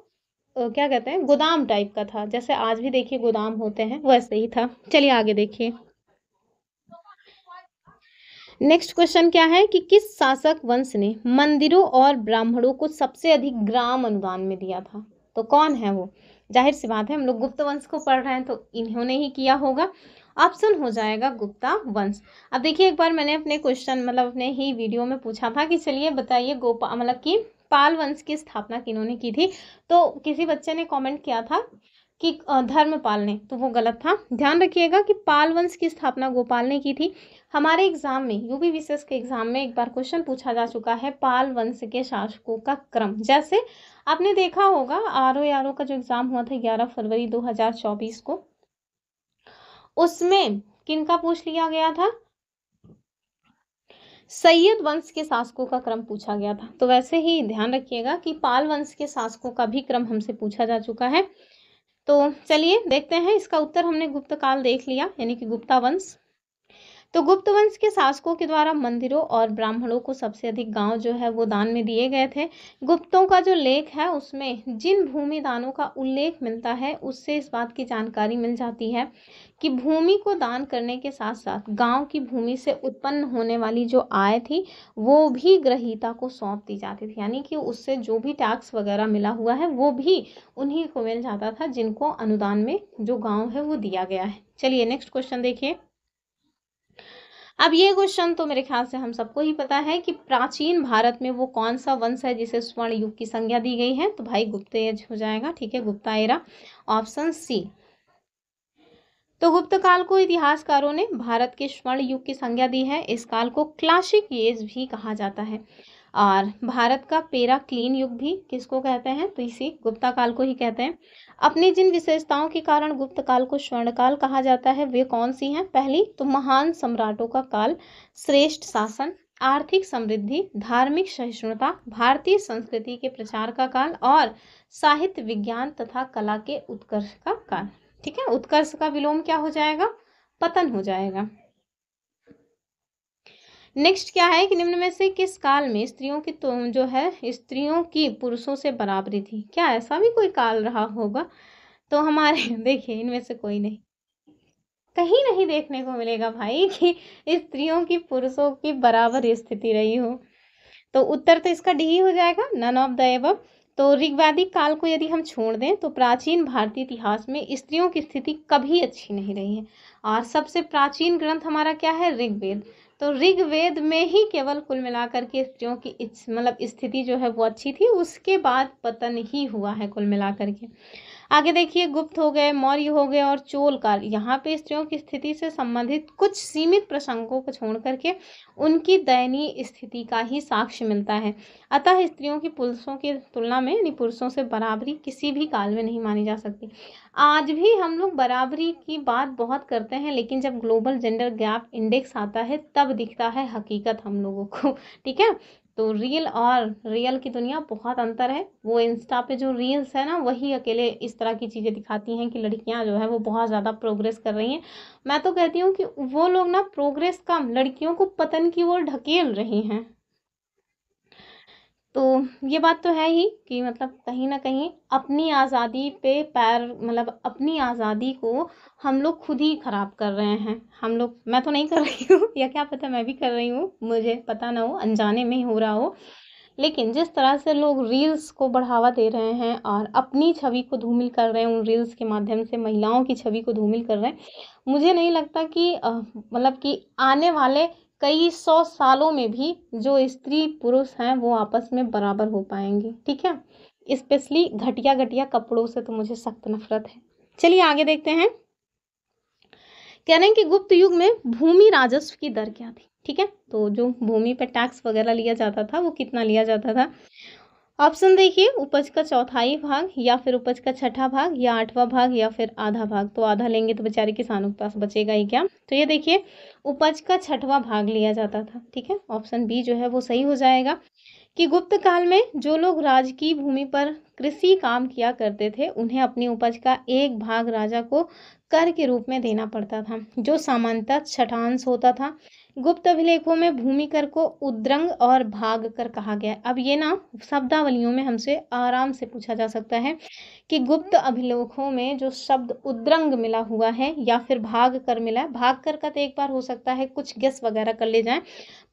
S1: क्या कहते हैं, गोदाम टाइप का था, जैसे आज भी देखिए गोदाम होते हैं वैसे ही था। चलिए आगे देखिए, नेक्स्ट क्वेश्चन क्या है कि किस शासक वंश ने मंदिरों और ब्राह्मणों को सबसे अधिक ग्राम अनुदान में दिया था। तो कौन है वो, जाहिर सी बात है हम लोग गुप्त वंश को पढ़ रहे हैं तो इन्होंने ही किया होगा। ऑप्शन हो जाएगा गुप्ता वंश। अब देखिए एक बार मैंने अपने क्वेश्चन मतलब अपने ही वीडियो में पूछा था कि चलिए बताइए मतलब कि पाल वंश की स्थापना किन्होंने की थी। तो किसी बच्चे ने कमेंट किया था कि धर्मपाल ने, तो वो गलत था। ध्यान रखिएगा कि पाल वंश की स्थापना गोपाल ने की थी। हमारे एग्जाम में यूपी विशेष के एग्जाम में एक बार क्वेश्चन पूछा जा चुका है पाल वंश के शासकों का क्रम। जैसे आपने देखा होगा आरओ का जो एग्जाम हुआ था 11 फरवरी 2024 को, उसमें किनका पूछ लिया गया था, सैयद वंश के शासकों का क्रम पूछा गया था। तो वैसे ही ध्यान रखिएगा कि पाल वंश के शासकों का भी क्रम हमसे पूछा जा चुका है। तो चलिए देखते हैं, इसका उत्तर हमने गुप्त काल देख लिया, यानी कि गुप्ता वंश। तो गुप्त वंश के शासकों के द्वारा मंदिरों और ब्राह्मणों को सबसे अधिक गांव जो है वो दान में दिए गए थे। गुप्तों का जो लेख है उसमें जिन भूमि दानों का उल्लेख मिलता है उससे इस बात की जानकारी मिल जाती है कि भूमि को दान करने के साथ साथ गांव की भूमि से उत्पन्न होने वाली जो आय थी वो भी ग्रहीता को सौंप दी जाती थी, यानी कि उससे जो भी टैक्स वगैरह मिला हुआ है वो भी उन्हीं को मिल जाता था जिनको अनुदान में जो गांव है वो दिया गया है। चलिए नेक्स्ट क्वेश्चन देखिए। अब ये क्वेश्चन तो मेरे ख्याल से हम सबको ही पता है कि प्राचीन भारत में वो कौन सा वंश है जिसे स्वर्ण युग की संज्ञा दी गई है, तो भाई गुप्त एज हो जाएगा। ठीक है, गुप्ता एरा, ऑप्शन सी। तो गुप्त काल को इतिहासकारों ने भारत के स्वर्ण युग की संज्ञा दी है। इस काल को क्लासिक एज भी कहा जाता है। और भारत का पेरा क्लीन युग भी किसको कहते हैं, तो इसी गुप्ता काल को ही कहते हैं। अपनी जिन विशेषताओं के कारण गुप्त काल को स्वर्ण काल कहा जाता है वे कौन सी हैं? पहली तो महान सम्राटों का काल, श्रेष्ठ शासन, आर्थिक समृद्धि, धार्मिक सहिष्णुता, भारतीय संस्कृति के प्रचार का काल और साहित्य, विज्ञान तथा कला के उत्कर्ष का काल। ठीक है, उत्कर्ष का विलोम क्या हो जाएगा? पतन हो जाएगा। नेक्स्ट क्या है कि निम्न में से किस काल में स्त्रियों की तो जो है स्त्रियों की पुरुषों से बराबरी थी? क्या ऐसा भी कोई काल रहा होगा? तो हमारे देखिए इनमें से कोई नहीं, कहीं नहीं देखने को मिलेगा भाई कि स्त्रियों की पुरुषों की बराबर स्थिति रही हो। तो उत्तर तो इसका डी ही हो जाएगा, नन ऑफ द एबव। तो ऋग्वैदिक काल को यदि हम छोड़ दें तो प्राचीन भारतीय इतिहास में स्त्रियों की स्थिति कभी अच्छी नहीं रही है। और सबसे प्राचीन ग्रंथ हमारा क्या है? ऋग्वेद। तो ऋग्वेद में ही केवल कुल मिलाकर के स्त्रियों की मतलब स्थिति जो है वो अच्छी थी, उसके बाद पतन ही हुआ है कुल मिलाकर के। आगे देखिए, गुप्त हो गए, मौर्य हो गए और चोल काल, यहाँ पे स्त्रियों की स्थिति से संबंधित कुछ सीमित प्रसंगों को छोड़ करके उनकी दयनीय स्थिति का ही साक्ष्य मिलता है। अतः स्त्रियों की पुरुषों की तुलना में यानी पुरुषों से बराबरी किसी भी काल में नहीं मानी जा सकती। आज भी हम लोग बराबरी की बात बहुत करते हैं, लेकिन जब ग्लोबल जेंडर गैप इंडेक्स आता है तब दिखता है हकीकत हम लोगों को। ठीक है, तो रील और रियल की दुनिया बहुत अंतर है। वो इंस्टा पे जो रील्स है ना वही अकेले इस तरह की चीज़ें दिखाती हैं कि लड़कियां जो है वो बहुत ज़्यादा प्रोग्रेस कर रही हैं। मैं तो कहती हूँ कि वो लोग ना प्रोग्रेस कम, लड़कियों को पतन की ओर ढकेल रही हैं। तो ये बात तो है ही कि मतलब कहीं ना कहीं अपनी आज़ादी पे पैर मतलब अपनी आज़ादी को हम लोग खुद ही खराब कर रहे हैं। हम लोग, मैं तो नहीं कर रही हूँ या क्या पता मैं भी कर रही हूँ, मुझे पता ना हो, अनजाने में ही हो रहा हो। लेकिन जिस तरह से लोग रील्स को बढ़ावा दे रहे हैं और अपनी छवि को धूमिल कर रहे हैं, उन रील्स के माध्यम से महिलाओं की छवि को धूमिल कर रहे हैं, मुझे नहीं लगता कि मतलब कि आने वाले कई 100 सालों में भी जो स्त्री पुरुष हैं वो आपस में बराबर हो पाएंगे। ठीक है, स्पेशली घटिया घटिया कपड़ों से तो मुझे सख्त नफरत है। चलिए आगे देखते हैं। कह रहे हैं कि गुप्त युग में भूमि राजस्व की दर क्या थी? ठीक है, तो जो भूमि पे टैक्स वगैरह लिया जाता था वो कितना लिया जाता था? ऑप्शन देखिए, उपज का चौथाई भाग या फिर उपज का छठा भाग या आठवां भाग या फिर आधा भाग। तो आधा लेंगे तो बेचारे किसानों के पास बचेगा ही क्या? तो ये देखिए, उपज का छठवां भाग लिया जाता था। ठीक है, ऑप्शन बी जो है वो सही हो जाएगा कि गुप्त काल में जो लोग राजकीय भूमि पर कृषि काम किया करते थे उन्हें अपनी उपज का एक भाग राजा को कर के रूप में देना पड़ता था, जो सामान्यतः छठांश होता था। गुप्त अभिलेखों में भूमि कर को उद्रंग और भाग कर कहा गया। अब ये ना शब्दावलियों में हमसे आराम से पूछा जा सकता है कि गुप्त अभिलेखों में जो शब्द उद्रंग मिला हुआ है या फिर भाग कर मिला है। भाग कर का तो एक बार हो सकता है कुछ गेस वगैरह कर ले जाएं,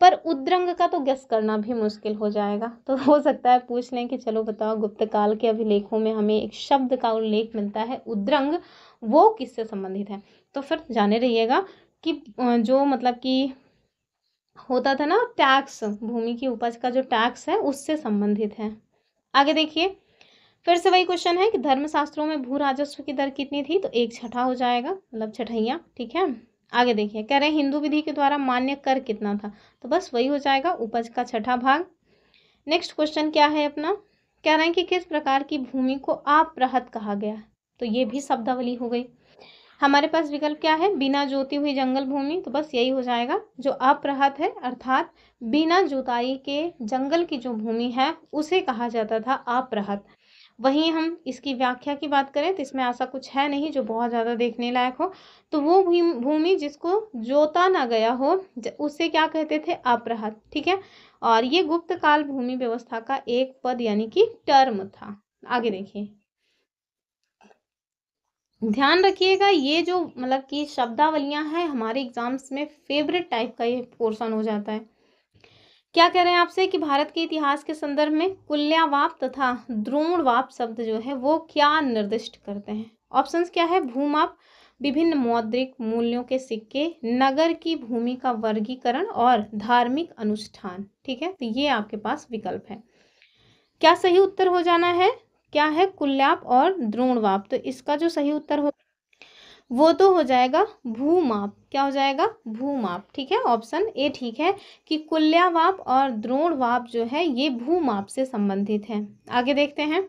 S1: पर उद्रंग का तो गेस करना भी मुश्किल हो जाएगा। तो हो सकता है पूछ लें कि चलो बताओ, गुप्त काल के अभिलेखों में हमें एक शब्द का उल्लेख मिलता है उद्रंग, वो किससे संबंधित है? तो फिर जाने रहिएगा कि जो मतलब कि होता था ना टैक्स, भूमि की उपज का जो टैक्स है उससे संबंधित है। आगे देखिए, फिर से वही क्वेश्चन है कि धर्मशास्त्रों में भू राजस्व की दर कितनी थी? तो एक छठा हो जाएगा, मतलब छठैया। ठीक है, आगे देखिए, कह रहे हैं हिंदू विधि के द्वारा मान्य कर कितना था? तो बस वही हो जाएगा, उपज का छठा भाग। नेक्स्ट क्वेश्चन क्या है अपना? कह रहे हैं कि किस प्रकार की भूमि को आप्रहत कहा गया? तो ये भी शब्दावली हो गई। हमारे पास विकल्प क्या है? बिना जोती हुई जंगल भूमि। तो बस यही हो जाएगा, जो अप्रहत है अर्थात बिना जुताई के जंगल की जो भूमि है उसे कहा जाता था अप्रहत। वहीं हम इसकी व्याख्या की बात करें तो इसमें ऐसा कुछ है नहीं जो बहुत ज़्यादा देखने लायक हो। तो वो भूमि जिसको जोता ना गया हो उससे क्या कहते थे, अपरहत। ठीक है, और ये गुप्त काल भूमि व्यवस्था का एक पद यानी कि टर्म था। आगे देखिए, ध्यान रखिएगा ये जो मतलब कि शब्दावलियां हैं हमारे एग्जाम्स में फेवरेट टाइप का ये पोर्शन हो जाता है। क्या कह रहे हैं आपसे कि भारत के इतिहास के संदर्भ में कुल्यावाप तथा द्रोणवाप शब्द जो है वो क्या निर्दिष्ट करते हैं? ऑप्शंस क्या है, भूमाप, विभिन्न मौद्रिक मूल्यों के सिक्के, नगर की भूमि का वर्गीकरण और धार्मिक अनुष्ठान। ठीक है, तो ये आपके पास विकल्प है। क्या सही उत्तर हो जाना है, क्या है, कुल्याप और द्रोणवाप। तो इसका जो सही उत्तर हो वो तो हो जाएगा भूमाप। क्या हो जाएगा, भूमाप। ठीक है, ऑप्शन ए ठीक है कि कुल्यावाप और द्रोणवाप जो है ये भूमाप से संबंधित है। आगे देखते हैं,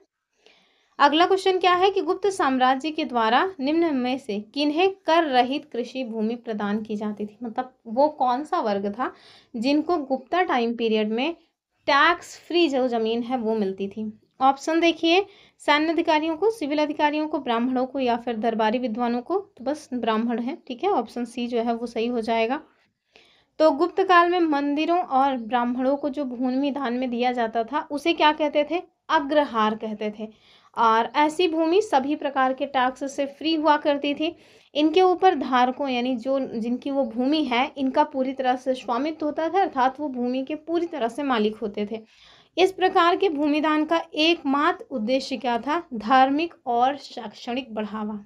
S1: अगला क्वेश्चन क्या है कि गुप्त साम्राज्य के द्वारा निम्न में से किन्हें कर रहित कृषि भूमि प्रदान की जाती थी? मतलब वो कौन सा वर्ग था जिनको गुप्ता टाइम पीरियड में टैक्स फ्री जो जमीन है वो मिलती थी? ऑप्शन देखिए, सैन्य अधिकारियों को, सिविल अधिकारियों को, ब्राह्मणों को या फिर दरबारी विद्वानों को। तो बस ब्राह्मण है। ठीक है, ऑप्शन सी जो है वो सही हो जाएगा। तो गुप्त काल में मंदिरों और ब्राह्मणों को जो भूमि दान में दिया जाता था उसे क्या कहते थे, अग्रहार कहते थे। और ऐसी भूमि सभी प्रकार के टैक्स से फ्री हुआ करती थी। इनके ऊपर धारकों यानी जो जिनकी वो भूमि है इनका पूरी तरह से स्वामित्व होता था, अर्थात वो भूमि के पूरी तरह से मालिक होते थे। इस प्रकार के भूमिदान का एकमात्र उद्देश्य क्या था, धार्मिक और शैक्षणिक बढ़ावा।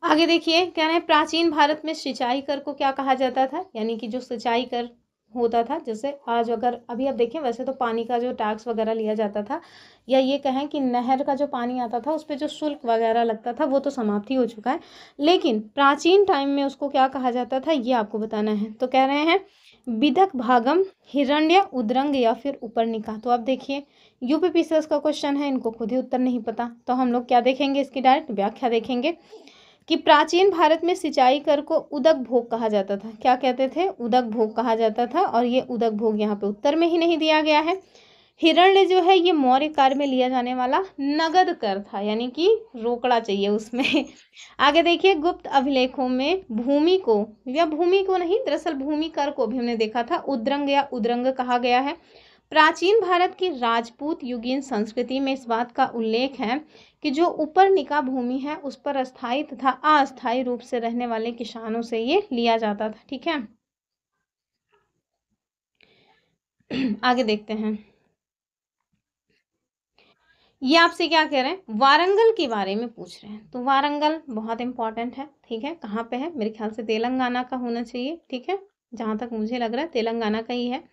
S1: आगे देखिए, कह रहे हैं प्राचीन भारत में सिंचाई कर को क्या कहा जाता था? यानी कि जो सिंचाई कर होता था, जैसे आज अगर अभी आप देखें वैसे तो पानी का जो टैक्स वगैरह लिया जाता था, या ये कहें कि नहर का जो पानी आता था उस पर जो शुल्क वगैरह लगता था वो तो समाप्त ही हो चुका है। लेकिन प्राचीन टाइम में उसको क्या कहा जाता था ये आपको बताना है। तो कह रहे हैं विदक भागम, हिरण्य, उद्रंग या फिर उपरनिका। तो आप देखिए यूपीपीसीएस का क्वेश्चन है, इनको खुद ही उत्तर नहीं पता, तो हम लोग क्या देखेंगे, इसकी डायरेक्ट व्याख्या देखेंगे कि प्राचीन भारत में सिंचाई कर को उदक भोग कहा जाता था। क्या कहते थे, उदक भोग कहा जाता था। और ये उदक भोग यहाँ पे उत्तर में ही नहीं दिया गया है। हिरण्य जो है ये मौर्य काल में लिया जाने वाला नगद कर था, यानी कि रोकड़ा चाहिए उसमें। आगे देखिए, गुप्त अभिलेखों में भूमि को या भूमि को नहीं, दरअसल भूमि कर को भी हमने देखा था उद्रंग या उद्रंग कहा गया है। प्राचीन भारत की राजपूत युगीन संस्कृति में इस बात का उल्लेख है कि जो उपरनिका भूमि है उस पर अस्थायी तथा अस्थायी रूप से रहने वाले किसानों से ये लिया जाता था। ठीक है, आगे देखते हैं, ये आपसे क्या कह रहे हैं, वारंगल के बारे में पूछ रहे हैं। तो वारंगल बहुत इंपॉर्टेंट है। ठीक है, कहाँ पे है, मेरे ख्याल से तेलंगाना का होना चाहिए। ठीक है, जहाँ तक मुझे लग रहा है तेलंगाना का ही है।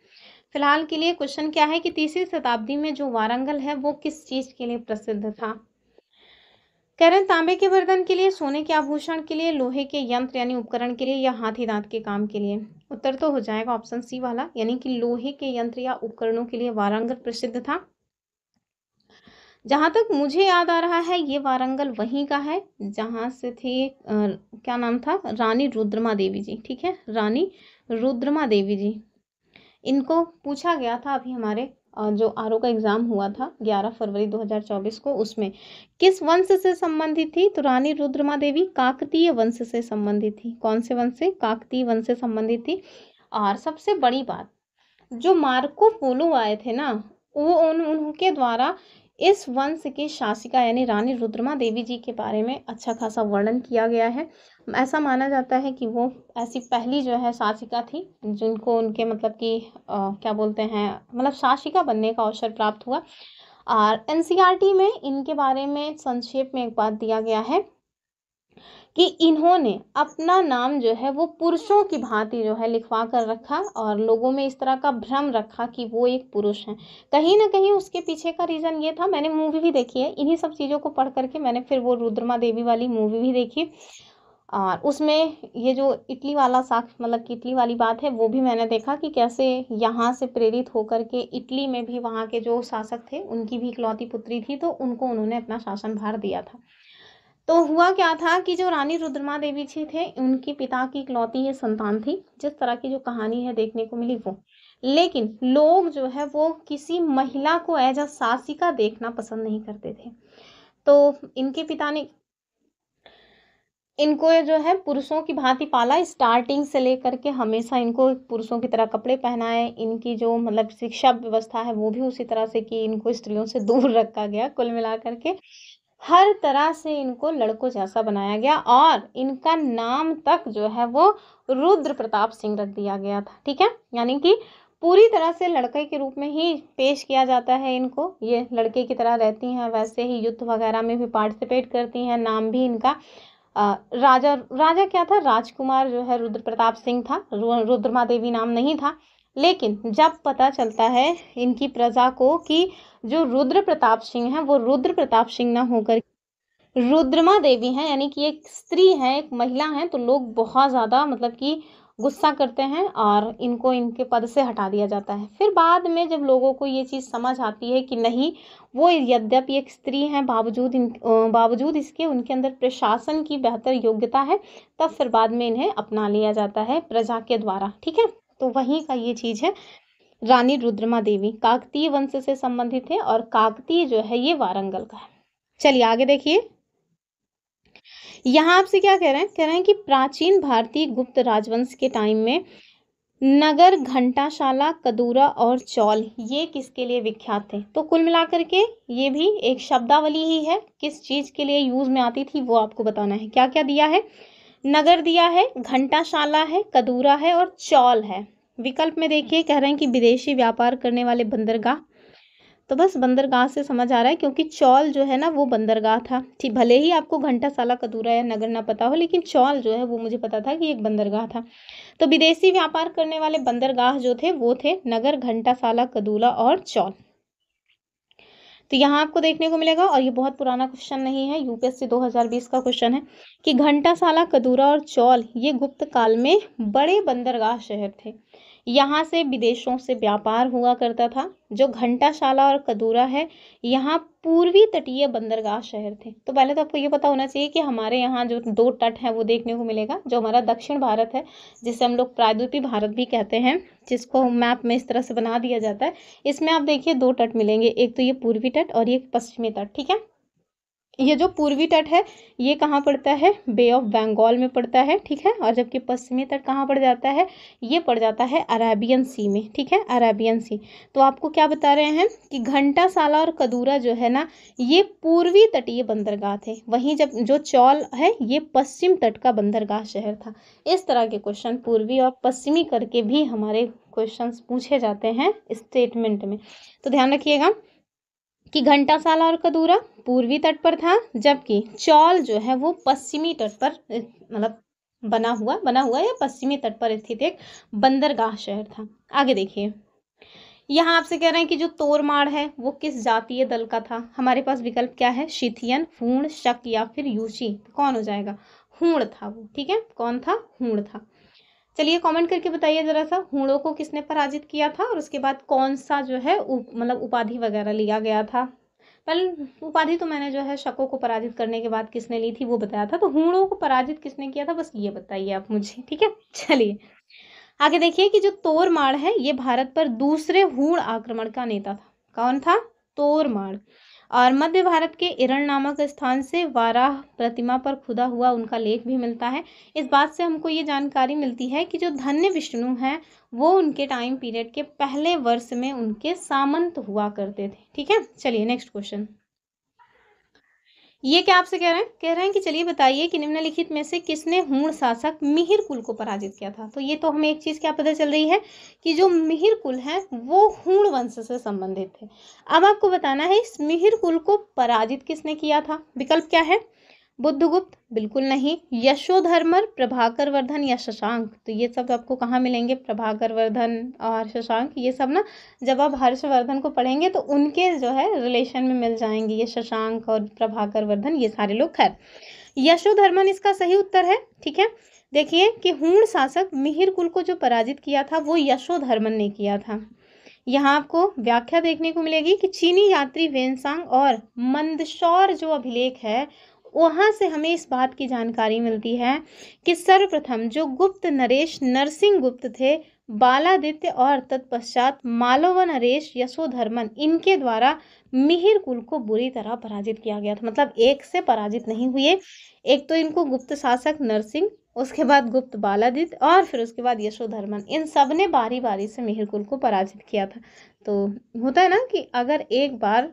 S1: फिलहाल के लिए क्वेश्चन क्या है कि तीसरी शताब्दी में जो वारंगल है वो किस चीज के लिए प्रसिद्ध था? कह रहे हैं तांबे के बर्तन के लिए, सोने के आभूषण के लिए, लोहे के यंत्र यानी उपकरण के लिए या हाथी दांत के काम के लिए। उत्तर तो हो जाएगा ऑप्शन सी वाला, यानी कि लोहे के यंत्र या उपकरणों के लिए वारंगल प्रसिद्ध था। जहां तक मुझे याद आ रहा है ये वारंगल वहीं का है जहां से थी क्या नाम था, रानी रुद्रमा देवी जी। ठीक है, रानी रुद्रमा देवी जी, इनको पूछा गया था अभी हमारे जो आरओ का एग्जाम हुआ था 11 फरवरी 2024 को, उसमें किस वंश से संबंधित थी? तो रानी रुद्रमा देवी काकतीय वंश से संबंधित थी। कौन से वंश से? काकतीय वंश से संबंधित थी। और सबसे बड़ी बात, जो मार्को पोलो आए थे ना, वो उनके द्वारा इस वंश की शासिका यानी रानी रुद्रमा देवी जी के बारे में अच्छा खासा वर्णन किया गया है। ऐसा माना जाता है कि वो ऐसी पहली जो है शासिका थी जिनको उनके मतलब कि क्या बोलते हैं, मतलब शासिका बनने का अवसर प्राप्त हुआ। और एनसीईआरटी में इनके बारे में संक्षेप में एक बात दिया गया है कि इन्होंने अपना नाम जो है वो पुरुषों की भांति जो है लिखवा कर रखा और लोगों में इस तरह का भ्रम रखा कि वो एक पुरुष हैं। कहीं ना कहीं उसके पीछे का रीज़न ये था, मैंने मूवी भी देखी है, इन्हीं सब चीज़ों को पढ़ करके मैंने फिर वो रुद्रमा देवी वाली मूवी भी देखी। और उसमें ये जो इटली वाला साक्ष्य मतलब कि इटली वाली बात है वो भी मैंने देखा कि कैसे यहाँ से प्रेरित होकर के इटली में भी वहाँ के जो शासक थे उनकी भी इकलौती पुत्री थी, तो उनको उन्होंने अपना शासन भार दिया था। तो हुआ क्या था कि जो रानी रुद्रमा देवी जी थे उनके पिता की इकलौती ये संतान थी, जिस तरह की जो कहानी है देखने को मिली वो। लेकिन लोग जो है वो किसी महिला को एज अ शासिका देखना पसंद नहीं करते थे। तो इनके पिता ने इनको जो है पुरुषों की भांति पाला, स्टार्टिंग से लेकर के हमेशा इनको पुरुषों की तरह कपड़े पहनाए, इनकी जो मतलब शिक्षा व्यवस्था है वो भी उसी तरह से कि इनको स्त्रियों से दूर रखा गया। कुल मिलाकर के हर तरह से इनको लड़कों जैसा बनाया गया और इनका नाम तक जो है वो रुद्र प्रताप सिंह रख दिया गया था। ठीक है, यानी कि पूरी तरह से लड़के के रूप में ही पेश किया जाता है इनको। ये लड़के की तरह रहती हैं, वैसे ही युद्ध वगैरह में भी पार्टिसिपेट करती हैं। नाम भी इनका राजा राजा क्या था, राजकुमार जो है रुद्र प्रताप सिंह था, रुद्रमा देवी नाम नहीं था। लेकिन जब पता चलता है इनकी प्रजा को कि जो रुद्र प्रताप सिंह है वो रुद्र प्रताप सिंह ना होकर रुद्रमा देवी हैं, यानी कि एक स्त्री है, एक महिला है, तो लोग बहुत ज़्यादा मतलब कि गुस्सा करते हैं और इनको इनके पद से हटा दिया जाता है। फिर बाद में जब लोगों को ये चीज़ समझ आती है कि नहीं, वो यद्यपि एक स्त्री हैं, बावजूद इसके उनके अंदर प्रशासन की बेहतर योग्यता है, तब फिर बाद में इन्हें अपना लिया जाता है प्रजा के द्वारा। ठीक है, तो वहीं का ये चीज़ है। रानी रुद्रमा देवी काकतीय वंश से संबंधित है और काकतीय जो है ये वारंगल का है। चलिए आगे देखिए, यहाँ आपसे क्या कह रहे हैं कि प्राचीन भारतीय गुप्त राजवंश के टाइम में नगर, घंटाशाला, कदूरा और चौल ये किसके लिए विख्यात थे। तो कुल मिलाकर के ये भी एक शब्दावली ही है, किस चीज़ के लिए यूज में आती थी वो आपको बताना है। क्या क्या दिया है, नगर दिया है, घंटाशाला है, कदूरा है और चौल है। विकल्प में देखिए कह रहे हैं कि विदेशी व्यापार करने वाले बंदरगाह, तो बस बंदरगाह से समझ आ रहा है क्योंकि चौल जो है ना वो बंदरगाह था। ठीक, भले ही आपको घंटाशाला, कदूरा या नगर ना पता हो, लेकिन चौल जो है वो मुझे पता था कि एक बंदरगाह था। तो विदेशी व्यापार करने वाले बंदरगाह जो थे वो थे नगर, घंटाशाला, कदूरा और चौल। तो यहाँ आपको देखने को मिलेगा, और ये बहुत पुराना क्वेश्चन नहीं है, यूपीएससी 2020 का क्वेश्चन है कि घंटाशाला, कदूरा और चौल ये गुप्त काल में बड़े बंदरगाह शहर थे। यहाँ से विदेशों से व्यापार हुआ करता था। जो घंटाशाला और कदूरा है यहाँ पूर्वी तटीय बंदरगाह शहर थे। तो पहले तो आपको ये पता होना चाहिए कि हमारे यहाँ जो 2 तट है वो देखने को मिलेगा। जो हमारा दक्षिण भारत है, जिसे हम लोग प्रायद्वीपीय भारत भी कहते हैं, जिसको मैप में इस तरह से बना दिया जाता है, इसमें आप देखिए 2 तट मिलेंगे, एक तो ये पूर्वी तट और एक पश्चिमी तट। ठीक है, ये जो पूर्वी तट है ये कहाँ पड़ता है, बे ऑफ बंगाल में पड़ता है। ठीक है, और जबकि पश्चिमी तट कहाँ पड़ जाता है, ये पड़ जाता है अरेबियन सी में। ठीक है, अरेबियन सी। तो आपको क्या बता रहे हैं कि घंटाशाला और कदूरा जो है ना ये पूर्वी तटीय बंदरगाह थे, वहीं जब जो चौल है ये पश्चिम तट का बंदरगाह शहर था। इस तरह के क्वेश्चन पूर्वी और पश्चिमी करके भी हमारे क्वेश्चंस पूछे जाते हैं स्टेटमेंट में। तो ध्यान रखिएगा कि घंटाशाला और कदूरा पूर्वी तट पर था, जबकि चौल जो है वो पश्चिमी तट पर मतलब बना हुआ या पश्चिमी तट पर स्थित एक बंदरगाह शहर था। आगे देखिए, यहाँ आपसे कह रहे हैं कि जो तोरमाड़ है वो किस जातीय दल का था। हमारे पास विकल्प क्या है, शिथियन, हूण, शक या फिर यूची। कौन हो जाएगा, हूण था वो। ठीक है, कौन था, हूण था। चलिए कमेंट करके बताइए जरा सा, हूणों को किसने पराजित किया था और उसके बाद कौन सा जो है मतलब उपाधि वगैरह लिया गया था। पहले उपाधि तो मैंने जो है शकों को पराजित करने के बाद किसने ली थी वो बताया था, तो हूणों को पराजित किसने किया था बस ये बताइए आप मुझे। ठीक है, चलिए आगे देखिए कि जो तोरमाड़ है ये भारत पर दूसरे हूण आक्रमण का नेता था। कौन था, तोरमाड़। और मध्य भारत के इरण नामक स्थान से वाराह प्रतिमा पर खुदा हुआ उनका लेख भी मिलता है। इस बात से हमको ये जानकारी मिलती है कि जो धन्य विष्णु हैं वो उनके टाइम पीरियड के पहले वर्ष में उनके सामंत हुआ करते थे। ठीक है, चलिए नेक्स्ट क्वेश्चन। ये क्या आपसे कह रहे हैं कि चलिए बताइए कि निम्नलिखित में से किसने हूण शासक मिहिर कुल को पराजित किया था। तो ये तो हमें एक चीज क्या पता चल रही है कि जो मिहिर कुल है वो हूण वंश से संबंधित थे। अब आपको बताना है इस मिहिर कुल को पराजित किसने किया था। विकल्प क्या है, बुद्धगुप्त, बिल्कुल नहीं, यशोधर्मर, प्रभाकर वर्धन या शशांक। तो ये सब आपको कहाँ मिलेंगे, प्रभाकर वर्धन और शशांक, ये सब ना जब आप हर्षवर्धन को पढ़ेंगे तो उनके जो है रिलेशन में मिल जाएंगे, ये शशांक और प्रभाकर वर्धन ये सारे लोग। खैर यशोधर्मन इसका सही उत्तर है। ठीक है, देखिए कि हूण शासक मिहिर कुल को जो पराजित किया था वो यशोधर्मन ने किया था। यहाँ आपको व्याख्या देखने को मिलेगी कि चीनी यात्री वेनसांग और मंदसौर जो अभिलेख है वहाँ से हमें इस बात की जानकारी मिलती है कि सर्वप्रथम जो गुप्त नरेश नरसिंह गुप्त थे बालादित्य और तत्पश्चात मालव, नरेश, यशोधर्मन, इनके द्वारा मिहिर कुल को बुरी तरह पराजित किया गया था। मतलब एक से पराजित नहीं हुए, एक तो इनको गुप्त शासक नरसिंह, उसके बाद गुप्त बालादित्य और फिर उसके बाद यशोधर्मन, इन सब ने बारी बारी से मिहिर कुल को पराजित किया था। तो होता है ना कि अगर एक बार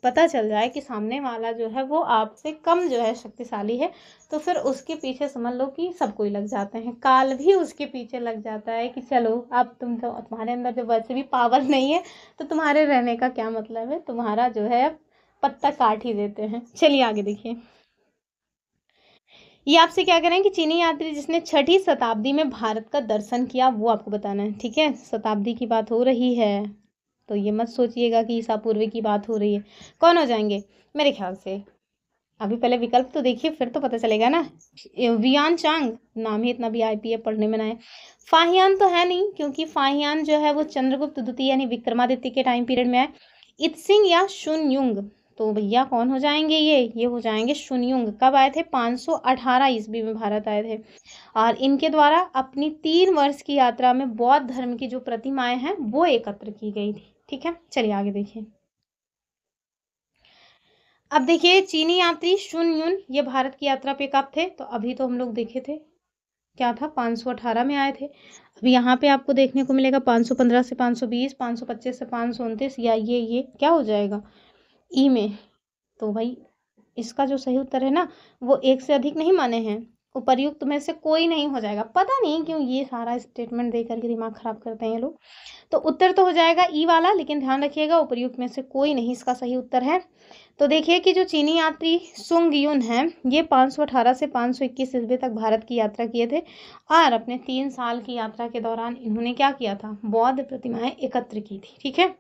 S1: पता चल जाए कि सामने वाला जो है वो आपसे कम जो है शक्तिशाली है, तो फिर उसके पीछे समझ लो कि सब कोई लग जाते हैं, काल भी उसके पीछे लग जाता है कि चलो अब तुम तो, तुम्हारे अंदर जब वैसे भी पावर नहीं है तो तुम्हारे रहने का क्या मतलब है, तुम्हारा जो है पत्ता काट ही देते हैं। चलिए आगे देखिए। ये आपसे क्या करें कि चीनी यात्री जिसने 6वीं शताब्दी में भारत का दर्शन किया वो आपको बताना है। ठीक है, शताब्दी की बात हो रही है तो ये मत सोचिएगा कि ईसा पूर्व की बात हो रही है। कौन हो जाएंगे मेरे ख्याल से? अभी पहले विकल्प तो देखिए, फिर तो पता चलेगा ना। वियान चांग, नाम ही इतना वीआईपी है, पढ़ने में ना है। फाहियान तो है नहीं, क्योंकि फाहियान जो है वो चंद्रगुप्त द्वितीय यानी विक्रमादित्य के टाइम पीरियड में है। इत्सिंग या शुनयुंग, तो भैया कौन हो जाएंगे? ये हो जाएंगे शुनयुंग। कब आए थे? 518 ईस्वी में भारत आए थे। और इनके द्वारा अपनी 3 वर्ष की यात्रा में बौद्ध धर्म की जो प्रतिमाएं हैं वो एकत्र की गई थी। ठीक है, चलिए आगे देखिए। अब देखिए, चीनी यात्री शुन युन ये भारत की यात्रा पे कब थे? तो अभी तो हम लोग देखे थे, क्या था, 518 में आए थे। अब यहाँ पे आपको देखने को मिलेगा 515 से 520, 525 से 529, या ये क्या हो जाएगा ई में। तो भाई इसका जो सही उत्तर है ना वो एक से अधिक नहीं माने हैं, उपर्युक्त में से कोई नहीं हो जाएगा। पता नहीं क्यों ये सारा स्टेटमेंट दे करके दिमाग खराब करते हैं ये लोग। तो उत्तर तो हो जाएगा ई वाला, लेकिन ध्यान रखिएगा उपर्युक्त में से कोई नहीं इसका सही उत्तर है। तो देखिए कि जो चीनी यात्री सुंग युन है ये 518 से 521 ईस्वी तक भारत की यात्रा किए थे और अपने 3 साल की यात्रा के दौरान इन्होंने क्या किया था? बौद्ध प्रतिमाएं एकत्र की थी। ठीक है,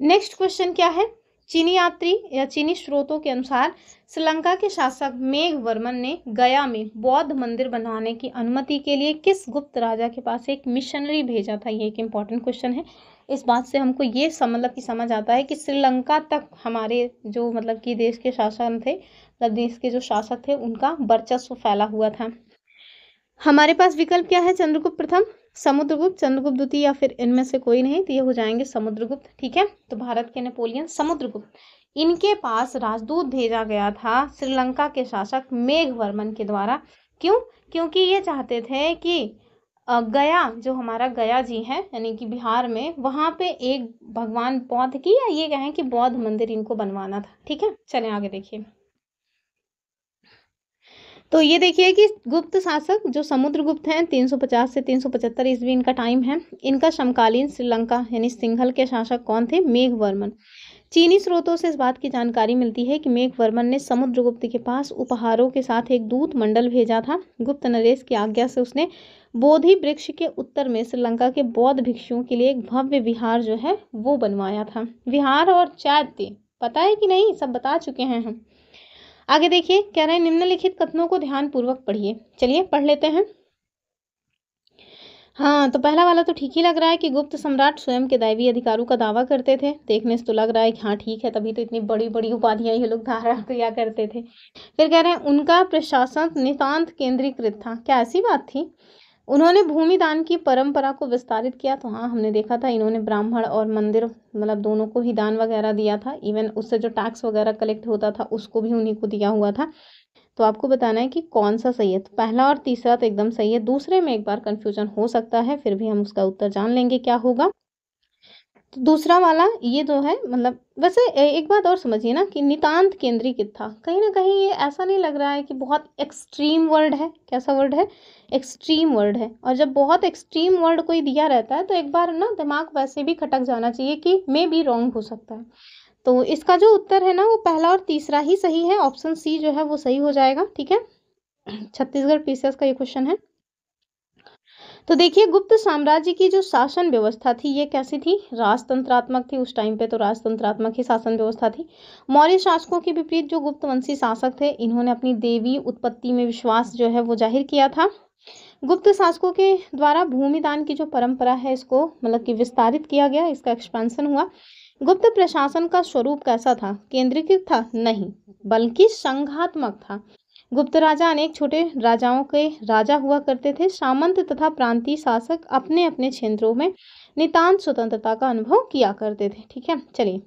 S1: नेक्स्ट क्वेश्चन क्या है? चीनी यात्री या चीनी स्रोतों के अनुसार श्रीलंका के शासक मेघवर्मन ने गया में बौद्ध मंदिर बनाने की अनुमति के लिए किस गुप्त राजा के पास एक मिशनरी भेजा था? ये एक इंपॉर्टेंट क्वेश्चन है। इस बात से हमको ये मतलब कि समझ आता है कि श्रीलंका तक हमारे जो मतलब कि देश के शासन थे, मतलब देश के जो शासक थे उनका वर्चस्व फैला हुआ था। हमारे पास विकल्प क्या है? चंद्रगुप्त प्रथम, समुद्रगुप्त, चंद्रगुप्त द्वितीय, या फिर इनमें से कोई नहीं, तो ये हो जाएंगे समुद्रगुप्त। ठीक है, तो भारत के नेपोलियन समुद्रगुप्त, इनके पास राजदूत भेजा गया था श्रीलंका के शासक मेघवर्मन के द्वारा। क्यों? क्योंकि ये चाहते थे कि गया, जो हमारा गया जी है यानी कि बिहार में, वहां पे एक भगवान बौद्ध की, या ये कहें कि बौद्ध मंदिर इनको बनवाना था। ठीक है, चलें आगे देखिए। तो ये देखिए कि गुप्त शासक जो समुद्रगुप्त हैं 350 से 375 ईस्वी इनका टाइम है। इनका समकालीन श्रीलंका यानी सिंघल के शासक कौन थे? मेघवर्मन। चीनी स्रोतों से इस बात की जानकारी मिलती है कि मेघवर्मन ने समुद्रगुप्त के पास उपहारों के साथ एक दूत मंडल भेजा था। गुप्त नरेश की आज्ञा से उसने बोधि वृक्ष के उत्तर में श्रीलंका के बौद्ध भिक्षुओं के लिए एक भव्य विहार जो है वो बनवाया था। विहार और चैत्य पता है कि नहीं? सब बता चुके हैं हम। आगे देखिए, कह रहे हैं निम्नलिखित कथनों को ध्यान पूर्वक पढ़िए। चलिए पढ़ लेते हैं। हाँ, तो पहला वाला तो ठीक ही लग रहा है कि गुप्त सम्राट स्वयं के दैवीय अधिकारों का दावा करते थे। देखने से तो लग रहा है कि हाँ ठीक है, तभी तो इतनी बड़ी बड़ी उपाधियां ये लोग धारण किया करते थे। फिर कह रहे हैं उनका प्रशासन नितांत केंद्रीकृत था। क्या ऐसी बात थी? उन्होंने भूमि दान की परंपरा को विस्तारित किया। तो हाँ, हमने देखा था इन्होंने ब्राह्मण और मंदिर मतलब दोनों को ही दान वगैरह दिया था। इवन उससे जो टैक्स वगैरह कलेक्ट होता था उसको भी उन्हीं को दिया हुआ था। तो आपको बताना है कि कौन सा सही है। तो पहला और तीसरा तो एकदम सही है, दूसरे में एक बार कंफ्यूजन हो सकता है, फिर भी हम उसका उत्तर जान लेंगे क्या होगा। तो दूसरा वाला ये जो है मतलब वैसे एक बात और समझिए ना कि नितांत केंद्रीकृत था, कहीं ना कहीं ये ऐसा नहीं लग रहा है कि बहुत एक्सट्रीम वर्ड है? कैसा वर्ड है? एक्सट्रीम वर्ड है। और जब बहुत एक्सट्रीम वर्ड कोई दिया रहता है तो एक बार ना दिमाग वैसे भी खटक जाना चाहिए कि मे बी रॉन्ग हो सकता है। तो इसका जो उत्तर है ना वो पहला और तीसरा ही सही है, ऑप्शन सी जो है वो सही हो जाएगा। ठीक है, छत्तीसगढ़ पीसीएस का ये क्वेश्चन है। तो देखिए, गुप्त साम्राज्य की जो शासन व्यवस्था थी ये कैसी थी? राजतंत्रात्मक थी। उस टाइम पे तो राजतंत्रात्मक ही शासन व्यवस्था थी। मौर्य शासकों के विपरीत जो गुप्त वंशी शासक थे इन्होंने अपनी देवी उत्पत्ति में विश्वास जो है वो जाहिर किया था। गुप्त शासकों के द्वारा भूमि दान की जो परंपरा है इसको मतलब कि विस्तारित किया गया, इसका एक्सपेंशन हुआ। गुप्त प्रशासन का स्वरूप कैसा था? केंद्रीकृत था? नहीं, बल्कि संघात्मक था। गुप्त राजा अनेक छोटे राजाओं के राजा हुआ करते थे। सामंत तथा प्रांतीय शासक अपने अपने क्षेत्रों में नितांत स्वतंत्रता का अनुभव किया करते थे। ठीक है, चलिए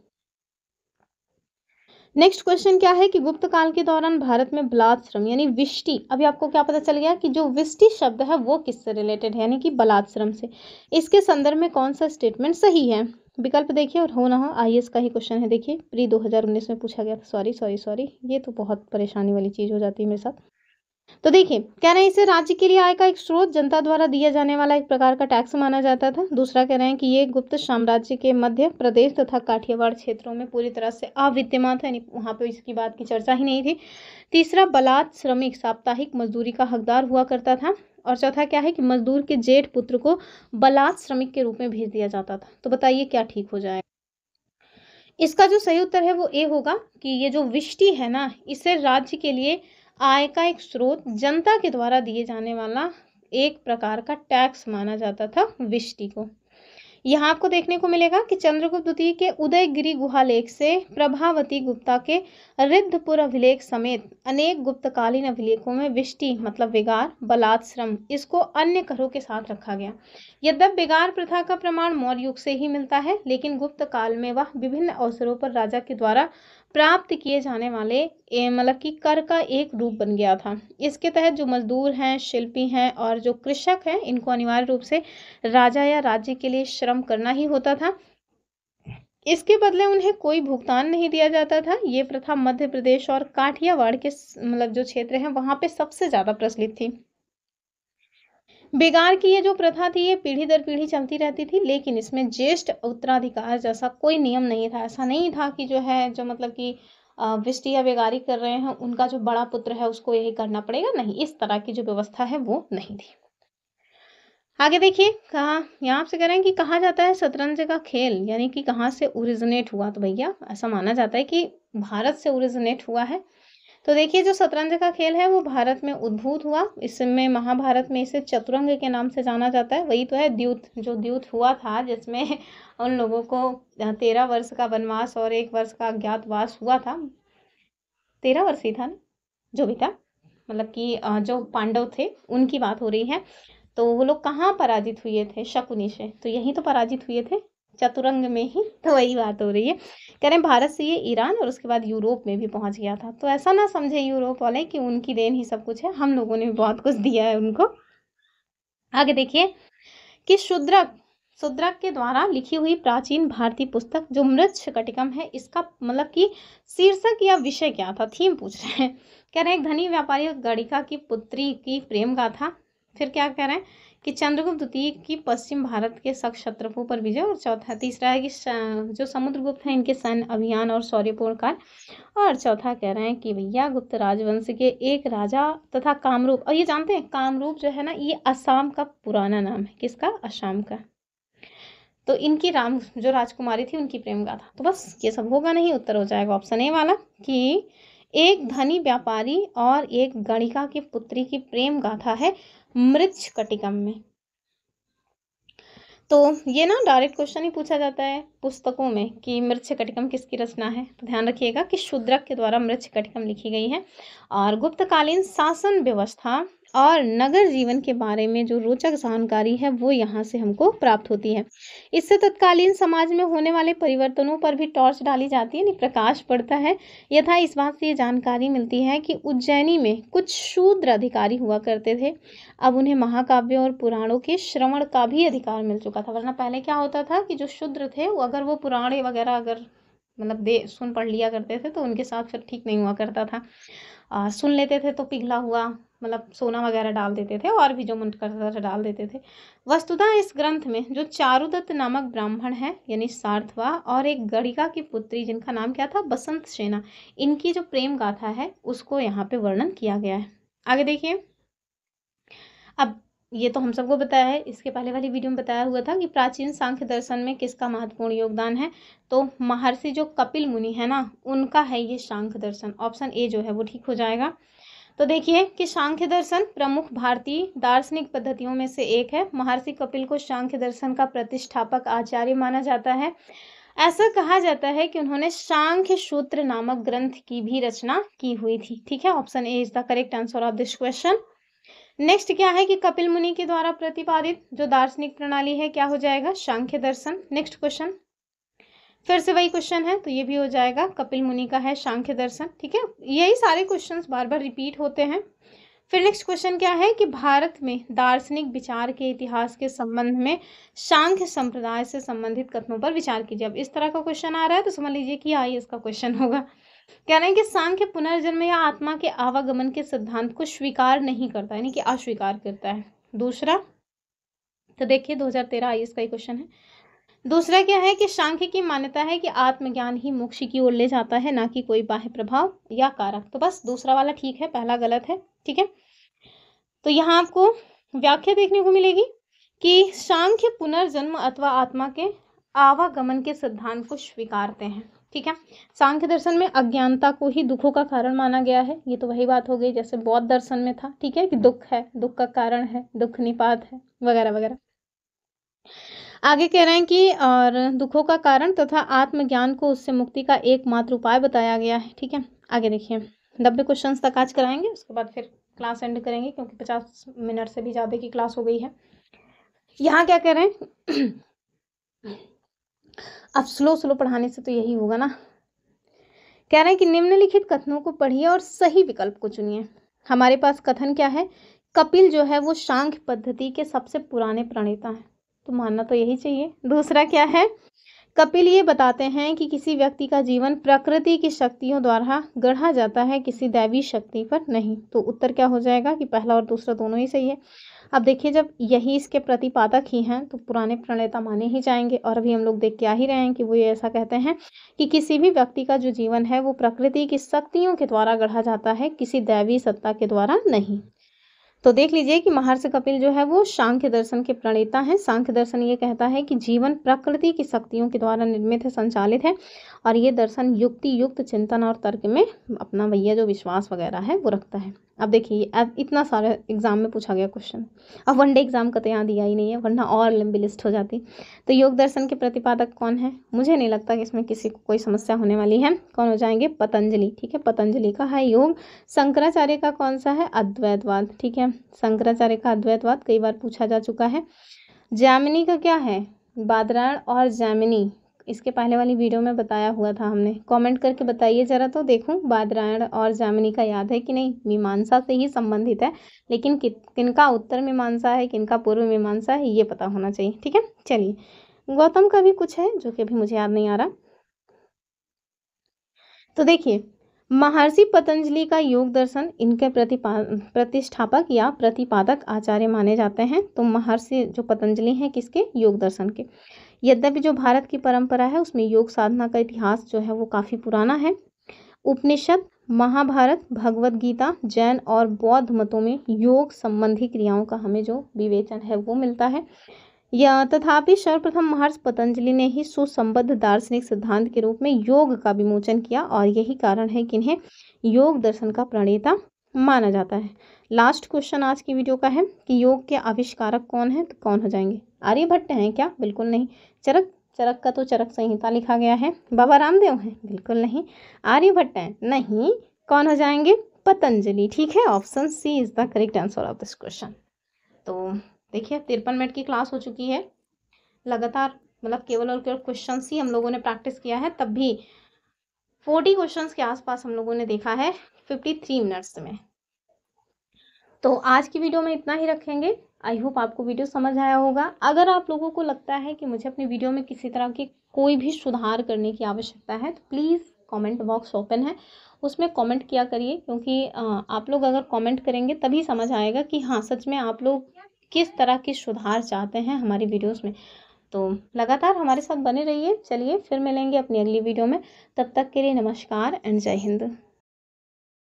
S1: नेक्स्ट क्वेश्चन क्या है कि गुप्त काल के दौरान भारत में बलात् श्रम यानी विष्टि, अभी आपको क्या पता चल गया कि जो विष्टि शब्द है वो किससे रिलेटेड है, यानी कि बलात् श्रम से। इसके संदर्भ में कौन सा स्टेटमेंट सही है? विकल्प देखिए और हो ना हो आईएएस का ही क्वेश्चन है। देखिए प्री 2019 में पूछा गया था। सॉरी, ये तो बहुत परेशानी वाली चीज हो जाती है मेरे साथ। तो देखिए कह रहे हैं इसे राज्य के लिए आय का एक स्रोत, जनता द्वारा दिया जाने वाला एक प्रकार का टैक्स माना जाता था। दूसरा कह रहे हैं कि ये गुप्त साम्राज्य के मध्य प्रदेश तथा काठियावाड़ क्षेत्रों में पूरी तरह से अविद्यमान था, यानी वहां पे इसकी बात की चर्चा ही नहीं थी। तीसरा बलात् श्रमिक साप्ताहिक मजदूरी का हकदार हुआ करता था। और चौथा क्या है कि मजदूर के जेठ पुत्र को बलात् श्रमिक के रूप में भेज दिया जाता था। तो बताइए क्या ठीक हो जाए? इसका जो सही उत्तर है वो ए होगा कि ये जो विष्टि है ना, इसे राज्य के लिए आय का एक स्रोत, जनता के द्वारा दिए जाने वाला एक प्रकार का टैक्स माना जाता था विष्टि को। यहाँ आपको देखने को मिलेगा कि चंद्रगुप्त द्वितीय के उदयगिरि गुहा लेख से प्रभावती गुप्ता के रिद्धपुर अभिलेख समेत अनेक गुप्तकालीन अभिलेखों में विष्टि मतलब विगार, बलात् श्रम इसको अन्य करों के साथ रखा गया। यद्यपि विगार प्रथा का प्रमाण मौर्य युग से ही मिलता है, लेकिन गुप्त काल में वह विभिन्न अवसरों पर राजा के द्वारा प्राप्त किए जाने वाले मतलब कि कर का एक रूप बन गया था। इसके तहत जो मजदूर हैं, शिल्पी हैं और जो कृषक हैं, इनको अनिवार्य रूप से राजा या राज्य के लिए श्रम करना ही होता था। इसके बदले उन्हें कोई भुगतान नहीं दिया जाता था। ये प्रथा मध्य प्रदेश और काठियावाड़ के मतलब जो क्षेत्र हैं वहां पे सबसे ज्यादा प्रचलित थी। बेगार की ये जो प्रथा थी ये पीढ़ी दर पीढ़ी चलती रहती थी, लेकिन इसमें ज्येष्ठ उत्तराधिकार जैसा कोई नियम नहीं था। ऐसा नहीं था कि जो है जो मतलब कि विष्टि या बेगारी कर रहे हैं उनका जो बड़ा पुत्र है उसको यही करना पड़ेगा, नहीं, इस तरह की जो व्यवस्था है वो नहीं थी। आगे देखिए कहा, यहाँ से कह रहे हैं कि कहा जाता है शतरंज का खेल यानी कि कहाँ से ओरिजिनेट हुआ, तो भैया ऐसा माना जाता है कि भारत से ओरिजिनेट हुआ है। तो देखिए जो शतरंज का खेल है वो भारत में उद्भूत हुआ। इसमें महाभारत में इसे चतुरंग के नाम से जाना जाता है। वही तो है द्यूत, जो द्यूत हुआ था जिसमें उन लोगों को 13 वर्ष का वनवास और 1 वर्ष का अज्ञातवास हुआ था। 13 वर्ष ही था ना, जो भी था, मतलब कि जो पांडव थे उनकी बात हो रही है। तो वो लोग कहाँ पराजित हुए थे? शकुनी से, तो यहीं तो पराजित हुए थे, चतुरंग में ही। तो वही बात हो रही है। कह रहे हैं भारत से ये ईरान और उसके बाद यूरोप में भी पहुंच गया था। तो ऐसा ना समझे यूरोप वाले कि उनकी देन ही सब कुछ है, हम लोगों ने भी बहुत कुछ दिया है उनको। आगे देखिए कि शूद्रक के द्वारा लिखी हुई प्राचीन भारतीय पुस्तक जो मृच्छकटिकम है, इसका मतलब कि शीर्षक या विषय क्या था, थीम पूछ रहे हैं। कह रहे हैं एक धनी व्यापारी गणिका की पुत्री की प्रेम गाथा। फिर क्या कह रहे हैं कि चंद्रगुप्त द्वितीय की पश्चिम भारत के शक क्षत्रपों पर विजय। और तीसरा है कि जो समुद्रगुप्त हैं इनके सैन्य अभियान और शौर्यपूर्ण कार्य। और चौथा कह रहे हैं कि भैया गुप्त राजवंश के एक राजा तथा कामरूप, और ये जानते हैं कामरूप जो है ना ये असम का पुराना नाम है। किसका? असम का। तो इनकी राम जो राजकुमारी थी उनकी प्रेम गाथा। तो बस ये सब होगा नहीं, उत्तर हो जाएगा ऑप्शन ए वाला कि एक धनी व्यापारी और एक गणिका की पुत्री की प्रेम गाथा है मृच्छकटिकम में। तो ये ना डायरेक्ट क्वेश्चन ही पूछा जाता है पुस्तकों में कि मृच्छकटिकम किसकी रचना है। तो ध्यान रखिएगा कि शूद्रक के द्वारा मृच्छकटिकम लिखी गई है। और गुप्तकालीन शासन व्यवस्था और नगर जीवन के बारे में जो रोचक जानकारी है वो यहाँ से हमको प्राप्त होती है। इससे तत्कालीन समाज में होने वाले परिवर्तनों पर भी टॉर्च डाली जाती है, यानी प्रकाश पड़ता है। यथा इस बात से ये जानकारी मिलती है कि उज्जैनी में कुछ शूद्र अधिकारी हुआ करते थे, अब उन्हें महाकाव्यों और पुराणों के श्रवण का भी अधिकार मिल चुका था। वरना पहले क्या होता था कि जो शूद्र थे वो अगर वो पुराण वगैरह अगर मतलब दे सुन पढ़ लिया करते थे तो उनके साथ फिर ठीक नहीं हुआ करता था। सुन लेते थे तो पिघला हुआ मतलब सोना वगैरह डाल देते थे और भी जो मन करता था डाल देते थे। वस्तुतः इस ग्रंथ में जो चारुदत्त नामक ब्राह्मण है यानी सार्थवा और एक गणिका की पुत्री जिनका नाम क्या था? बसंत सेना, इनकी जो प्रेम गाथा है उसको यहाँ पे वर्णन किया गया है। आगे देखिए, अब ये तो हम सबको बताया है, इसके पहले वाली वीडियो में बताया हुआ था कि प्राचीन सांख्य दर्शन में किसका महत्वपूर्ण योगदान है। तो महर्षि जो कपिल मुनि है ना उनका है ये सांख्य दर्शन। ऑप्शन ए जो है वो ठीक हो जाएगा। तो देखिए कि सांख्य दर्शन प्रमुख भारतीय दार्शनिक पद्धतियों में से एक है। महर्षि कपिल को सांख्य दर्शन का प्रतिष्ठापक आचार्य माना जाता है। ऐसा कहा जाता है कि उन्होंने सांख्य सूत्र नामक ग्रंथ की भी रचना की हुई थी। ठीक है, option A is the correct answer of this question. Next क्या है कि कपिल मुनि के द्वारा प्रतिपादित जो दार्शनिक प्रणाली है क्या हो जाएगा, सांख्य दर्शन। नेक्स्ट क्वेश्चन फिर से वही क्वेश्चन है तो ये भी हो जाएगा, कपिल मुनि का है सांख्य दर्शन। ठीक है, यही सारे क्वेश्चंस बार बार रिपीट होते हैं। फिर नेक्स्ट क्वेश्चन क्या है कि भारत में दार्शनिक विचार के इतिहास के संबंध में सांख्य संप्रदाय से संबंधित कथनों पर विचार कीजिए। अब इस तरह का क्वेश्चन आ रहा है तो समझ लीजिए कि आई इसका क्वेश्चन होगा। कह रहे हैं कि सांख्य पुनर्जन्म या आत्मा के आवागमन के सिद्धांत को स्वीकार नहीं करता, यानी कि अस्वीकार करता है। दूसरा तो देखिए 2013 आईएएस का ही क्वेश्चन है। दूसरा क्या है कि सांख्य की मान्यता है कि आत्मज्ञान ही मोक्ष की ओर ले जाता है, ना कि कोई बाह्य प्रभाव या कारक। तो बस दूसरा वाला ठीक है, पहला गलत है। ठीक है, तो यहाँ आपको व्याख्या देखने को मिलेगी कि सांख्य पुनर्जन्म अथवा आत्मा के आवागमन के सिद्धांत को स्वीकारते हैं। ठीक है, सांख्य दर्शन में अज्ञानता को ही दुखों का कारण माना गया है। ये तो वही बात हो गई जैसे बौद्ध दर्शन में था। ठीक है, कि दुख है, दुख का कारण है, दुख निपात है, वगैरह वगैरह। आगे कह रहे हैं कि और दुखों का कारण तथा आत्मज्ञान को उससे मुक्ति का एकमात्र उपाय बताया गया है। ठीक है, आगे देखिए 90 क्वेश्चन तक आज कराएंगे, उसके बाद फिर क्लास एंड करेंगे क्योंकि 50 मिनट से भी ज़्यादा की क्लास हो गई है। यहाँ क्या कह रहे हैं अब स्लो पढ़ाने से तो यही होगा ना। कह रहे हैं कि निम्नलिखित कथनों को पढ़िए और सही विकल्प को चुनिए। हमारे पास कथन क्या है, कपिल जो है वो सांख्य पद्धति के सबसे पुराने प्रणेता हैं, तो मानना तो यही चाहिए। दूसरा क्या है, कपिल ये बताते हैं कि किसी व्यक्ति का जीवन प्रकृति की शक्तियों द्वारा गढ़ा जाता है, किसी दैवी शक्ति पर नहीं। तो उत्तर क्या हो जाएगा कि पहला और दूसरा दोनों ही सही है। अब देखिए जब यही इसके प्रतिपादक ही हैं तो पुराने प्रणेता माने ही जाएंगे। और अभी हम लोग देख के आ ही रहे हैं कि वो ये ऐसा कहते हैं कि किसी भी व्यक्ति का जो जीवन है वो प्रकृति की शक्तियों के द्वारा गढ़ा जाता है, किसी दैवी सत्ता के द्वारा नहीं। तो देख लीजिए कि महर्षि कपिल जो है वो सांख्य दर्शन के प्रणेता हैं। सांख्य दर्शन ये कहता है कि जीवन प्रकृति की शक्तियों के द्वारा निर्मित है, संचालित है, और ये दर्शन युक्ति युक्त चिंतन और तर्क में अपना भैया जो विश्वास वगैरह है वो रखता है। अब देखिए अब इतना सारा एग्जाम में पूछा गया क्वेश्चन, अब वनडे एग्जाम का तो यहाँ दिया ही नहीं है, वरना और लंबी लिस्ट हो जाती। तो योग दर्शन के प्रतिपादक कौन है, मुझे नहीं लगता कि इसमें किसी को कोई समस्या होने वाली है। कौन हो जाएंगे, पतंजलि। ठीक है, पतंजलि का है योग। शंकराचार्य का कौन सा है, अद्वैतवाद। ठीक है, शंकराचार्य का अद्वैतवाद कई बार पूछा जा चुका है। जैमिनी का क्या है, बादरायण और जैमिनी, इसके पहले वाली वीडियो में बताया हुआ था हमने। कमेंट करके बताइए जरा तो देखूं बादरायण और जैमिनी का याद है कि नहीं। मीमांसा से ही संबंधित है, लेकिन किनका उत्तर मीमांसा है, किनका पूर्व मीमांसा है, ये पता होना चाहिए। ठीक है, चलिए गौतम का भी कुछ है जो कि अभी मुझे याद नहीं आ रहा। तो देखिए महर्षि पतंजलि का योग दर्शन इनके प्रतिष्ठापक या प्रतिपादक आचार्य माने जाते हैं। तो महर्षि जो पतंजलि हैं किसके, योग दर्शन के। यद्यपि जो भारत की परंपरा है उसमें योग साधना का इतिहास जो है वो काफ़ी पुराना है। उपनिषद, महाभारत, भगवद गीता, जैन और बौद्ध मतों में योग संबंधी क्रियाओं का हमें जो विवेचन है वो मिलता है। या तथापि सर्वप्रथम महर्षि पतंजलि ने ही सुसंबद्ध दार्शनिक सिद्धांत के रूप में योग का विमोचन किया, और यही कारण है कि इन्हें योग दर्शन का प्रणेता माना जाता है। लास्ट क्वेश्चन आज की वीडियो का है कि योग के आविष्कारक कौन है, तो कौन हो जाएंगे, आर्यभट्ट हैं क्या, बिल्कुल नहीं। चरक का तो चरक संहिता लिखा गया है। बाबा रामदेव हैं, बिल्कुल नहीं। आर्यभट्ट हैं, नहीं। कौन हो जाएंगे, पतंजलि। ठीक है, option C is the correct answer of this question. तो देखिए 53 मिनट की क्लास हो चुकी है लगातार, मतलब केवल और केवल क्वेश्चन ही हम लोगों ने प्रैक्टिस किया है, तब भी 40 क्वेश्चंस के आसपास हम लोगों ने देखा है 53 मिनट्स में। तो आज की वीडियो में इतना ही रखेंगे। आई होप आपको वीडियो समझ आया होगा। अगर आप लोगों को लगता है कि मुझे अपनी वीडियो में किसी तरह की कोई भी सुधार करने की आवश्यकता है तो प्लीज़ कमेंट बॉक्स ओपन है, उसमें कमेंट किया करिए, क्योंकि आप लोग अगर कमेंट करेंगे तभी समझ आएगा कि हाँ सच में आप लोग किस तरह की सुधार चाहते हैं हमारी वीडियोस में। तो लगातार हमारे साथ बने रहिए। चलिए फिर मिलेंगे अपनी अगली वीडियो में, तब तक के लिए नमस्कार एंड जय हिंद।